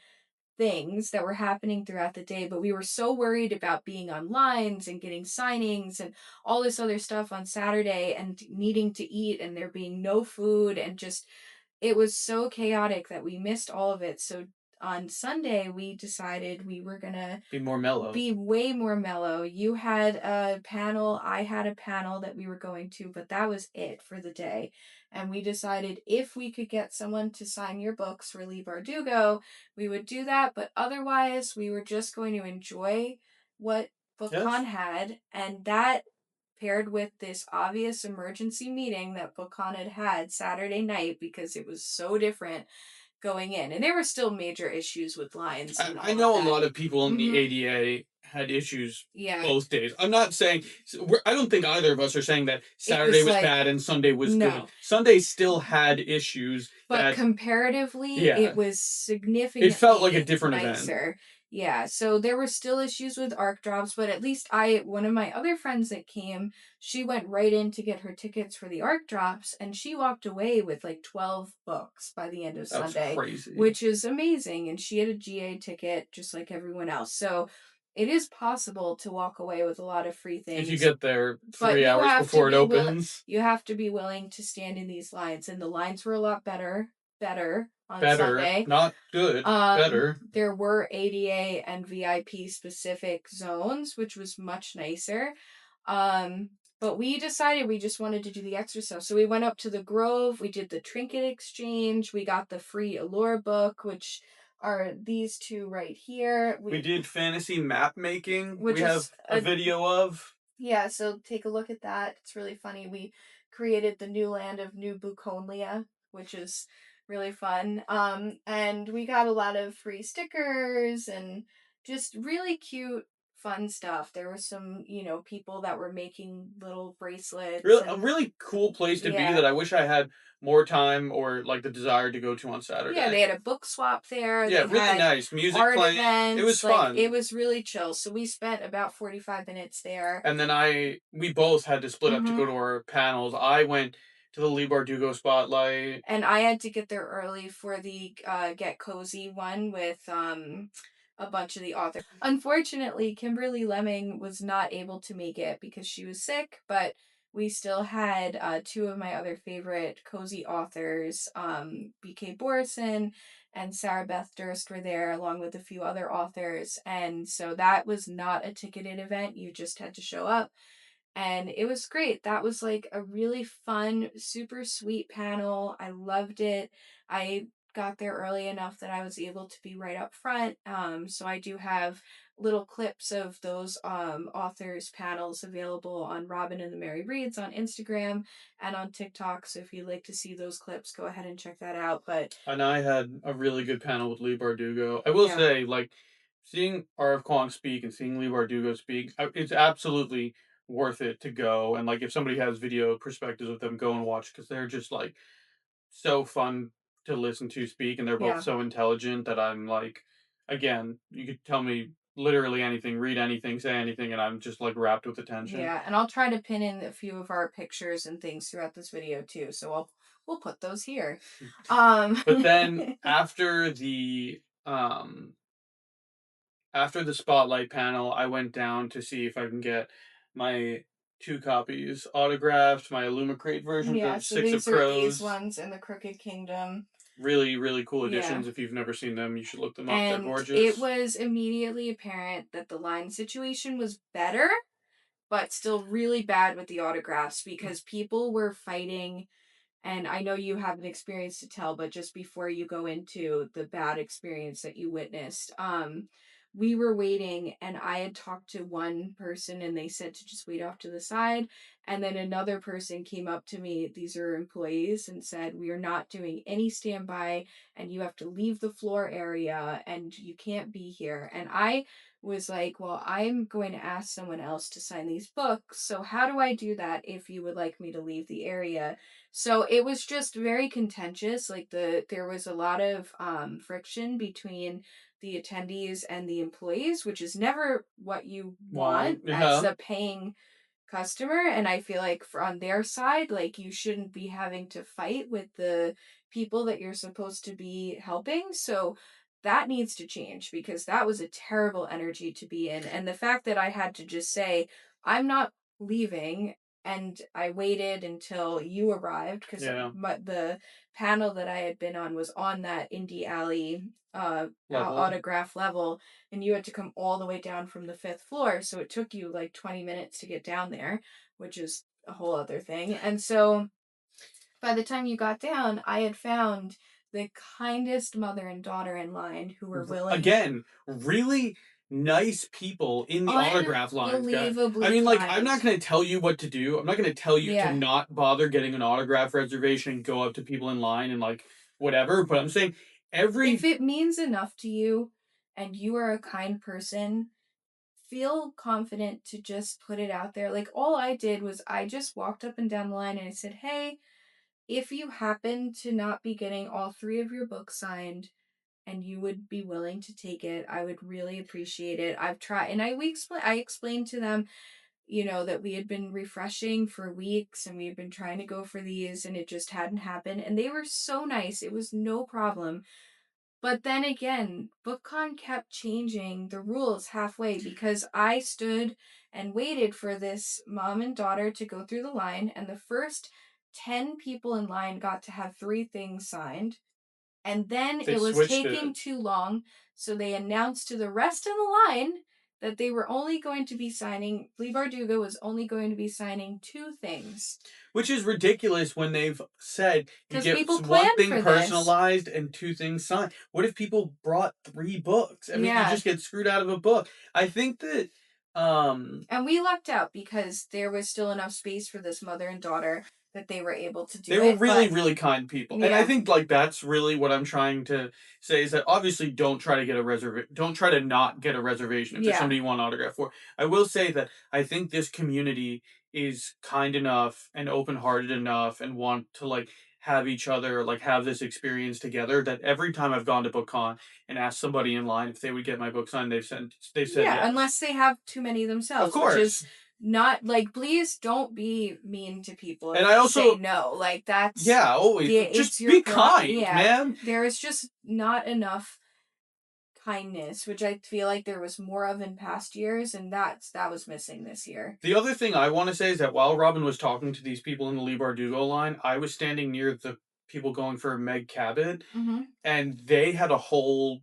things that were happening throughout the day, but we were so worried about being on lines and getting signings and all this other stuff on Saturday and needing to eat and there being no food, and just it was so chaotic that we missed all of it. So on Sunday, we decided we were gonna Be more mellow. be way more mellow. You had a panel, I had a panel that we were going to, but that was it for the day. And we decided if we could get someone to sign your books for Lee Bardugo, we would do that. But otherwise, we were just going to enjoy what BookCon Yes. had. And that paired with this obvious emergency meeting that BookCon had had Saturday night because it was so different going in. And there were still major issues with lines and I all of know a that. lot of people in the Mm-hmm. ADA had issues Yeah. both days. I'm not saying, I don't think either of us are saying that It Saturday was was like, bad and Sunday was good. no. Sunday still had issues But that, comparatively, it yeah, was it felt like a significantly different event. nicer. Yeah, so there were still issues with arc drops, but at least one of my other friends that came, she went right in to get her tickets for the arc drops, and she walked away with like 12 books by the end of That was Sunday, crazy. which is amazing. And she had a GA ticket just like everyone else. So it is possible to walk away with a lot of free If you things, get there but 3 hours before it opens, you have to be willing to stand in these lines, and the lines were a lot better on better, Sunday. not good, better. There were ADA and VIP specific zones, which was much nicer. Um, but we decided we just wanted to do the extra stuff. So we went up to the Grove, we did the trinket exchange, we got the free Allure book, which are these two right here. We did fantasy map making. Which We have is a a, video of. yeah, so take a look at that. It's really funny. We created the new land of New Buconia, which is really fun. And we got a lot of free stickers and just really cute, fun stuff. There were some, people that were making little bracelets Really, a and really cool place to be yeah. that I wish I had more time or like the desire to go to on Yeah, Saturday. they had a book swap there. Yeah, They really had nice. Music art playing. It was events. Like it fun. was really chill. So we spent about 45 minutes there. And then we both had to split up to Mm-hmm. go to our panels. I went to the Lee Bardugo spotlight. And I had to get there early for the Get Cozy one with a bunch of the authors. Unfortunately, Kimberly Lemming was not able to make it because she was sick, but we still had two of my other favorite cozy authors, BK Borison and Sarah Beth Durst were there, along with a few other authors. And so that was not a ticketed event. You just had to show up. And it was great. That was like a really fun, super sweet panel. I loved it. I got there early enough that I was able to be right up front. So I do have little clips of those authors panels available on Robin and the Mary Reads on Instagram and on TikTok. So if you'd like to see those clips, go ahead and check that out. But And I had a really good panel with Lee Bardugo. I will yeah, say, like, seeing R.F. Kuang speak and seeing Lee Bardugo speak, it's absolutely worth it to go. And, like, if somebody has video perspectives of them, go and watch because they're just, like, so fun to listen to speak. And they're both yeah. so intelligent that I'm like, again, you could tell me literally anything, read anything, say anything, and I'm just, like, wrapped with attention. Yeah, and I'll try to pin in a few of our pictures and things throughout this video too. So we'll put those here. Um But then after the spotlight panel, I went down to see if I can get my 2 copies autographed, my Illumicrate versions yeah, of so Six of these are these Crows. ones in the Crooked Kingdom. Really, really cool Yeah. editions. If you've never seen them, you should look them up. They're And it gorgeous. was immediately apparent that the line situation was better, but still really bad with the autographs because people were fighting. And I know you have an experience to tell, but just before you go into the bad experience that you witnessed, we were waiting and I had talked to one person and they said to just wait off to the side. And then another person came up to me, these are employees, and said, we are not doing any standby and you have to leave the floor area and you can't be here. And I was like, well, I'm going to ask someone else to sign these books. So how do I do that if you would like me to leave the area? So it was just very contentious. Like there was a lot of friction between the attendees and the employees, which is never what you want Want? as Yeah. a paying customer. And I feel like for on their side, like you shouldn't be having to fight with the people that you're supposed to be helping. So that needs to change because that was a terrible energy to be in. And the fact that I had to just say, I'm not leaving, and I waited until you arrived because Yeah. the panel that I had been on was on that indie alley Level. autograph level, and you had to come all the way down from the fifth floor. So it took you like 20 minutes to get down there, which is a whole other thing. And so by the time you got down, I had found the kindest mother and daughter in line who were willing, Again, really nice people in the autograph lines, guys. I unbelievably mean, like, I'm kind. not going to tell you what to do. I'm not going to tell you to Yeah. not bother getting an autograph reservation and go up to people in line and, like, whatever. But I'm saying If every it means enough to you and you are a kind person, feel confident to just put it out there. Like all I did was I just walked up and down the line and I said, "Hey, if you happen to not be getting all three of your books signed and you would be willing to take it, I would really appreciate it. I've tried." And I explained to them, that we had been refreshing for weeks and we had been trying to go for these and it just hadn't happened. And they were so nice. It was no problem. But then again, BookCon kept changing the rules halfway because I stood and waited for this mom and daughter to go through the line, and the first 10 people in line got to have three things signed. And then they it was switched taking it, too long, so they announced to the rest of the line that they were only going to be signing, Lee Bardugo was only going to be signing two things. which is ridiculous when they've said you Because get people one planned thing for this. personalized and 2 things signed. What if people brought 3 books? I mean, you Yeah. just get screwed out of a book. I think that And we lucked out because there was still enough space for this mother and daughter that they were able to they do were it. really, But really kind people, and I yeah, think like that's really what I'm trying to say is that obviously don't try to get a reservation. Don't try to not get a reservation if there's yeah, somebody you want an autograph for. I will say that I think this community is kind enough and open hearted enough and want to like have each other like have this experience together that every time I've gone to BookCon and asked somebody in line if they would get my book signed, they've said yeah, unless yes. they have too many Of themselves, which is course, not like, please don't be mean to people and if I they say also no. Like, yeah always it's just your be prerogative. kind, Yeah, man. there is just not enough kindness, which I feel like there was more of in past years, and that was missing this year. The other thing I want to say is that while Robin was talking to these people in the Lee Bardugo line, I was standing near the people going for Meg Cabot, Mm-hmm. and they had a whole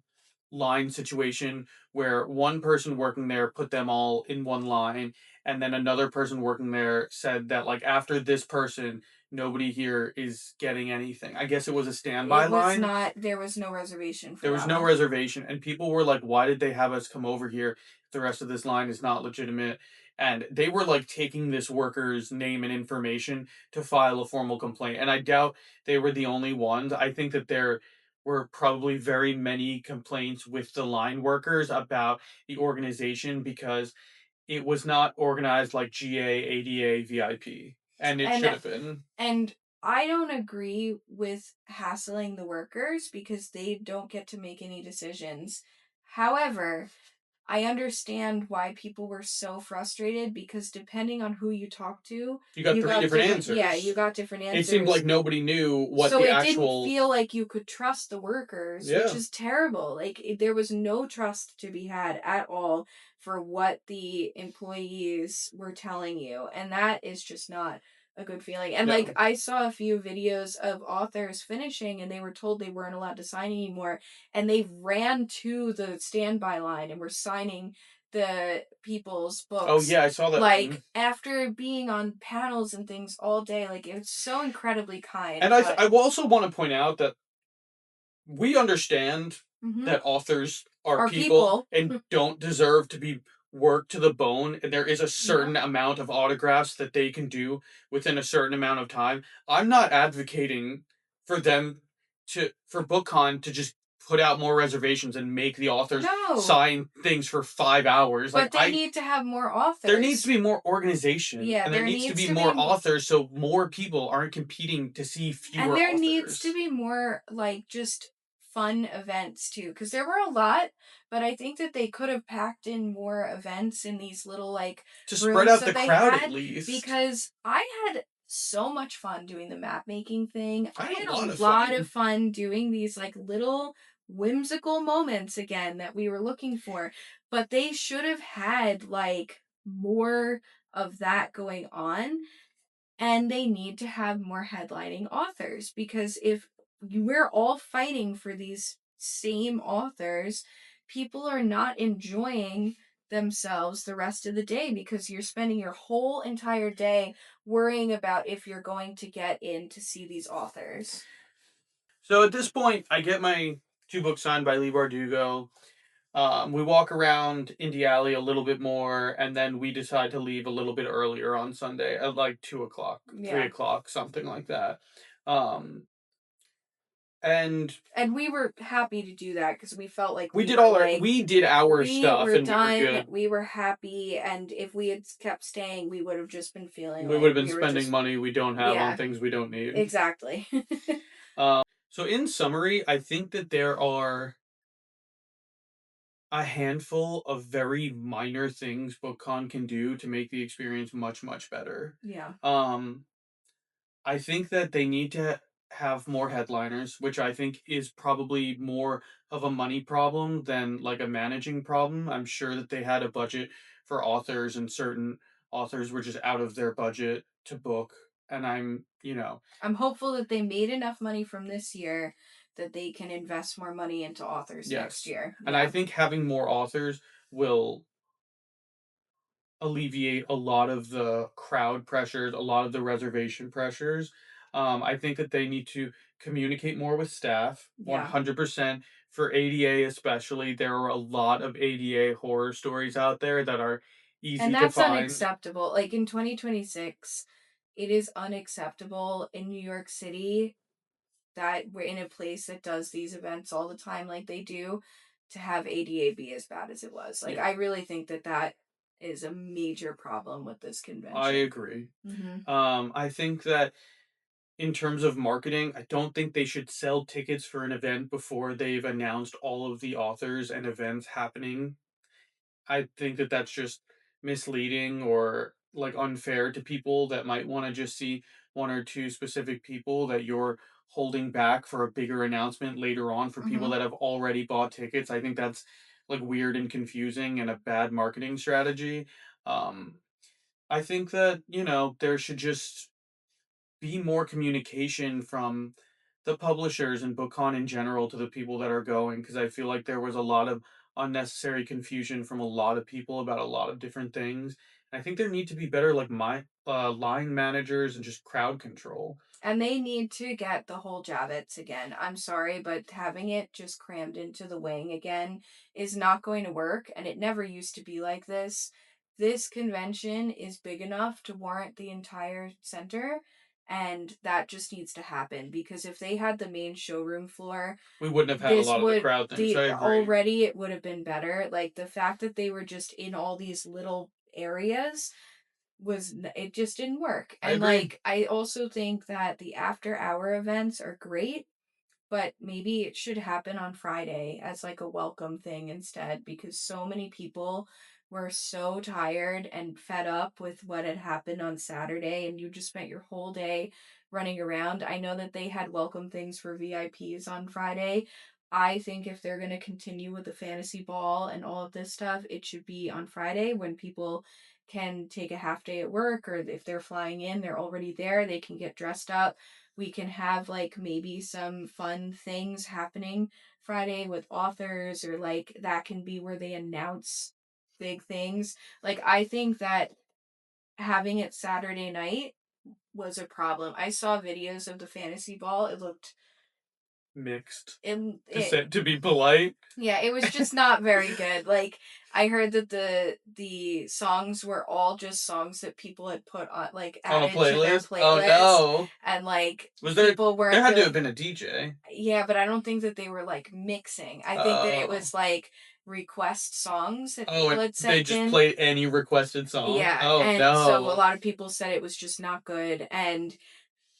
line situation where one person working there put them all in one line, and then another person working there said that, like, after this person, nobody here is getting anything. I guess it was a standby It was line. not. There was no reservation for There was that no one. reservation, and people were like, why did they have us come over here if the rest of this line is not legitimate? And they were like taking this worker's name and information to file a formal complaint. And I doubt they were the only ones. I think that there were probably very many complaints with the line workers about the organization because it was not organized like GA, ADA, VIP. And it should And have been. and I don't agree with hassling the workers because they don't get to make any decisions. However, I understand why people were so frustrated because depending on who you talk to, You got you three got different different, yeah, you answers. got different It seemed like answers. nobody knew what So the it didn't actual. feel like you could trust the workers, which Yeah. is terrible. Like there was no trust to be had at all for what the employees were telling you, and that is just not a good feeling. And like No. I saw a few videos of authors finishing and they were told they weren't allowed to sign anymore, and they ran to the standby line and were signing the people's Oh books yeah, I saw that like one. after being on panels and things all day. Like it's so incredibly kind, And but I also want to point out that we understand mm-hmm. that authors are Are people people. and don't deserve to be worked to the bone, and there is a Yeah. certain amount of autographs that they can do within a certain amount of time. I'm not advocating for them for BookCon to just put out more reservations and make the authors No, sign things for 5 hours. Like but they need to have more there needs to authors. be more organization Yeah, and there there needs to needs be to more be authors so more people aren't competing to see and fewer there needs to authors. be more like just fun events too because there were a lot, but I think that they could have packed in more events in these little like To spread rooms out the that they crowd at had least. because I had so much fun doing the map making thing. I I had had a a lot of lot of fun. fun doing these like little whimsical moments again that we were looking for, but they should have had like more of that going on, and they need to have more headlining authors because if we're all fighting for these same authors, people are not enjoying themselves the rest of the day because you're spending your whole entire day worrying about if you're going to get in to see these authors. So at this point, I get my two books signed by Lee Bardugo. We walk around Indie Alley a little bit more, and then we decide to leave a little bit earlier on Sunday at like 2 o'clock, three Yeah. o'clock, something like that. Um, and And we were happy to do that because we felt like we we did were all our like we did our we stuff, were and we were done, good. we were happy, and if we had kept staying, we would have just been feeling We would like have been we were spending just money we don't have on yeah, things we don't need. exactly. So in summary, I think that there are a handful of very minor things BookCon can do to make the experience much, much better. Yeah. Um, I think that they need to have more headliners, which I think is probably more of a money problem than like a managing problem. I'm sure that they had a budget for authors and certain authors were just out of their budget to book. And I'm hopeful that they made enough money from this year that they can invest more money into authors next yes. year. And I Yeah. think having more authors will alleviate a lot of the crowd pressures, a lot of the reservation pressures. I think that they need to communicate more with staff, Yeah. 100%. For ADA, especially, there are a lot of ADA horror stories out there that are And easy to that's find. unacceptable. Like in 2026, it is unacceptable in New York City that we're in a place that does these events all the time like they do to have ADA be as bad as it was. Like Yeah, I really think that that is a major problem with this I convention. agree. Mhm. I think that in terms of marketing, I don't think they should sell tickets for an event before they've announced all of the authors and events happening. I think that that's just misleading or like unfair to people that might want to just see one or two specific people that you're holding back for a bigger announcement later on for people Mhm. that have already bought tickets. I think that's like weird and confusing and a bad marketing strategy. Um, I think that, there should just be more communication from the publishers and BookCon in general to the people that are going, because I feel like there was a lot of unnecessary confusion from a lot of people about a lot of different things. And I think there need to be better like my line managers and just crowd control. And they need to get the whole Javits again. I'm sorry, but having it just crammed into the wing again is not going to work, and it never used to be like this. This convention is big enough to warrant the entire center, and that just needs to happen because if they had the main showroom floor, We wouldn't have had a this lot of the would crowd things. the I agree. already it would have been better. Like the fact that they were just in all these little areas it just didn't work. I And agree. like I also think that the after hour events are great, but maybe it should happen on Friday as like a welcome thing instead because so many people were so tired and fed up with what had happened on Saturday and you just spent your whole day running around. I know that they had welcome things for VIPs on Friday. I think if they're going to continue with the fantasy ball and all of this stuff, it should be on Friday when people can take a half day at work or if they're flying in, they're already there, they can get dressed up. We can have like maybe some fun things happening Friday with authors or like that can be where they announce big things. Like I think that having it Saturday night was a problem. I saw videos of the fantasy ball. It looked Mixed, it to be polite. yeah, it was just not very good. Like I heard that the songs were all just songs that people had put on like On a added to their playlist. Oh playlist no. and like Was there people there weren't had to have really been a DJ. yeah, but I don't think that they were like mixing. I think that it Oh. was like request songs that Oh, people and had they sent just in. played any requested song. Yeah, Oh and so a no. lot of people said it was just not good and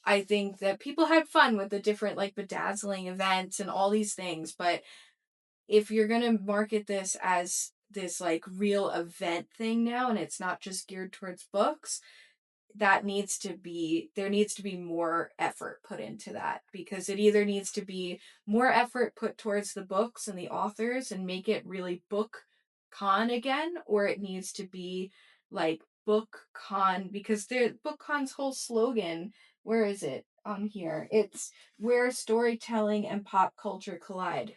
I think that people had fun with the different like bedazzling events and all these things, but if you're going to market this as this like real event thing now and it's not just geared towards books, that needs to be there needs to be more effort put into that because it either needs to be more effort put towards the books and the authors and make it really book con again or it needs to be like book con because the book con's whole slogan, where is it on here, it's where storytelling and pop culture collide.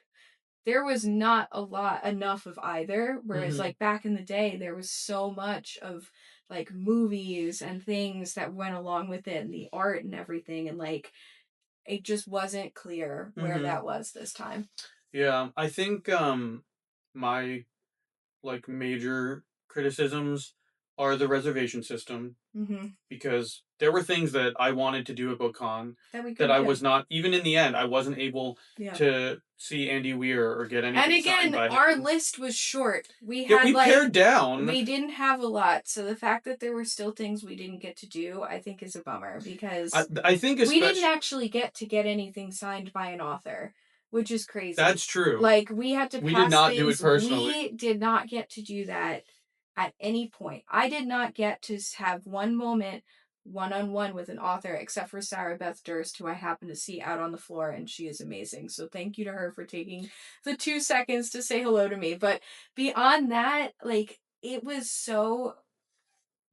There was not a lot enough of either, whereas Mm-hmm. like back in the day there was so much of like movies and things that went along with it and the art and everything and like it just wasn't clear where Mm-hmm. that was this time. Yeah, I think my like major criticisms are the reservation system, Mm-hmm. because there were things that I wanted to do at BookCon That we that couldn't I do. was not, even in the end, I wasn't able Yeah. to see Andy Weir or get And anything signed again, by our him. list was short. We Yeah, had we like pared down. we didn't have a lot. So the fact that there were still things we didn't get to do, I think is a bummer I, because I think we didn't especially actually get anything signed by an author, which is crazy. that's true. Like we had to We did pass not do it things. personally. We did not get to do that at any point. I did not get to have one moment one on one with an author except for Sarah Beth Durst, who I happen to see out on the floor, and she is amazing. So thank you to her for taking the 2 seconds to say hello to me. But beyond that, like it was so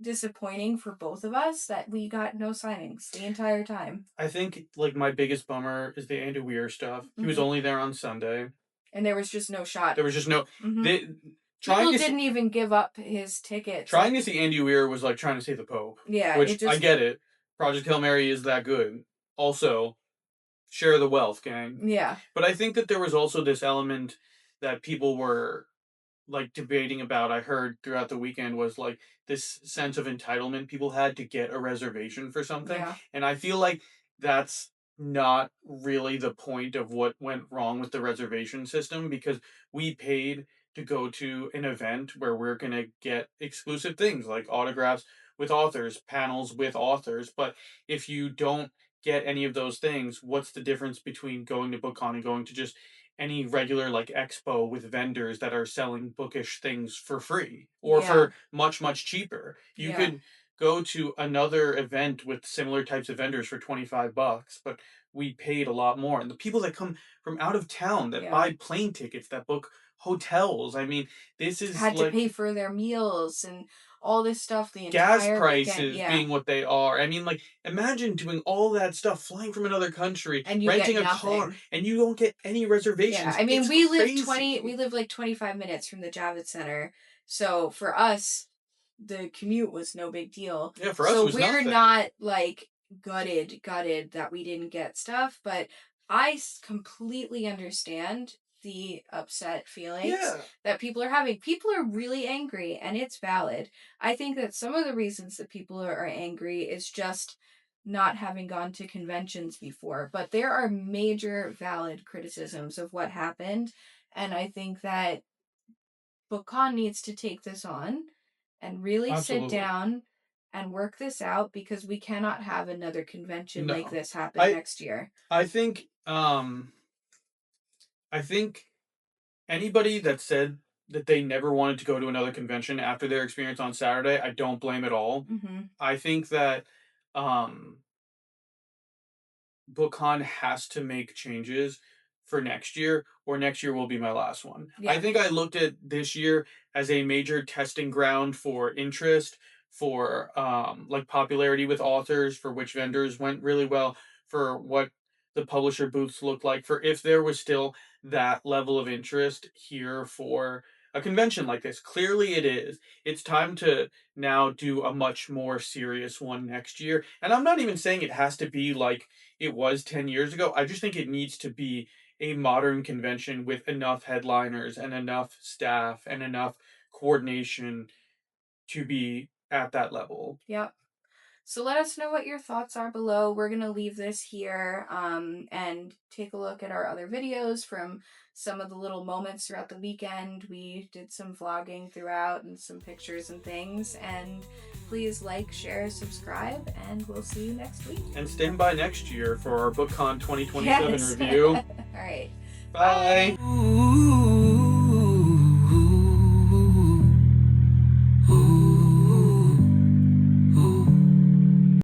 disappointing for both of us that we got no signings the entire time. I think like my biggest bummer is the Andy Weir stuff. He was Hmm. only there on Sunday. And there was just no shot. There was just no Hmm. they trying People to see, didn't even give up his tickets. trying Like, to see Andy Weir was like trying to see the Pope, yeah, it which I just, get it. Project Hail Mary is that good. Also, share the wealth, gang. yeah, But I think that there was also this element that people were like debating about, I heard throughout the weekend, was like this sense of entitlement people had to get a reservation for something. yeah, And I feel like that's not really the point of what went wrong with the reservation system, because we paid to go to an event where we're going to get exclusive things like autographs with authors, panels with authors. But if you don't get any of those things, what's the difference between going to BookCon and going to just any regular like expo with vendors that are selling bookish things for free or yeah, for much cheaper? You yeah. could go to another event with similar types of vendors for $25, but we paid a lot more. And the people that come from out of town that Yeah. buy plane tickets, that book hotels. I mean, this is Had to like pay for their meals and all this stuff the gas entire weekend. prices Yeah. being what they are. I mean, like, imagine doing all that stuff, flying from another country, And you get renting a car, nothing. and you don't get any Yeah, reservations. I mean, It's we crazy. live like 25 minutes from the Javits Center. So for us, the commute was no big deal. Yeah, for us, it So was we're nothing. not like gutted that we didn't get stuff, but completely understand the upset feelings Yeah, that people are having. People are really angry and it's valid. I think that some of the reasons that people are angry is just not having gone to conventions before, but there are major valid criticisms of what happened, and I think that BookCon needs to take this on and really sit absolutely. down and work this out because we cannot have another convention like No, this happen I next year. I think I think anybody that said that they never wanted to go to another convention after their experience on Saturday, I don't blame at all. Mhm. I think that um BookCon has to make changes for next year, or next year will be my last one. I Yeah. think I looked at this year as a major testing ground for interest, for like popularity with authors, for which vendors went really well, for what the publisher booths looked like, for if there was still that level of interest here for a convention like this. Clearly it is. It's time to now do a much more serious one next year. And I'm not even saying it has to be like it was 10 years ago. I just think it needs to be a modern convention with enough headliners and enough staff and enough coordination to be at that level. Yep. So let us know what your thoughts are below. We're going to leave this here and take a look at our other videos from some of the little moments throughout the weekend. We did some vlogging throughout and some pictures and things. And please like, share, subscribe, and we'll see you next week. And stand by next year for our BookCon 2027 Yes. review. All right. Bye. Bye.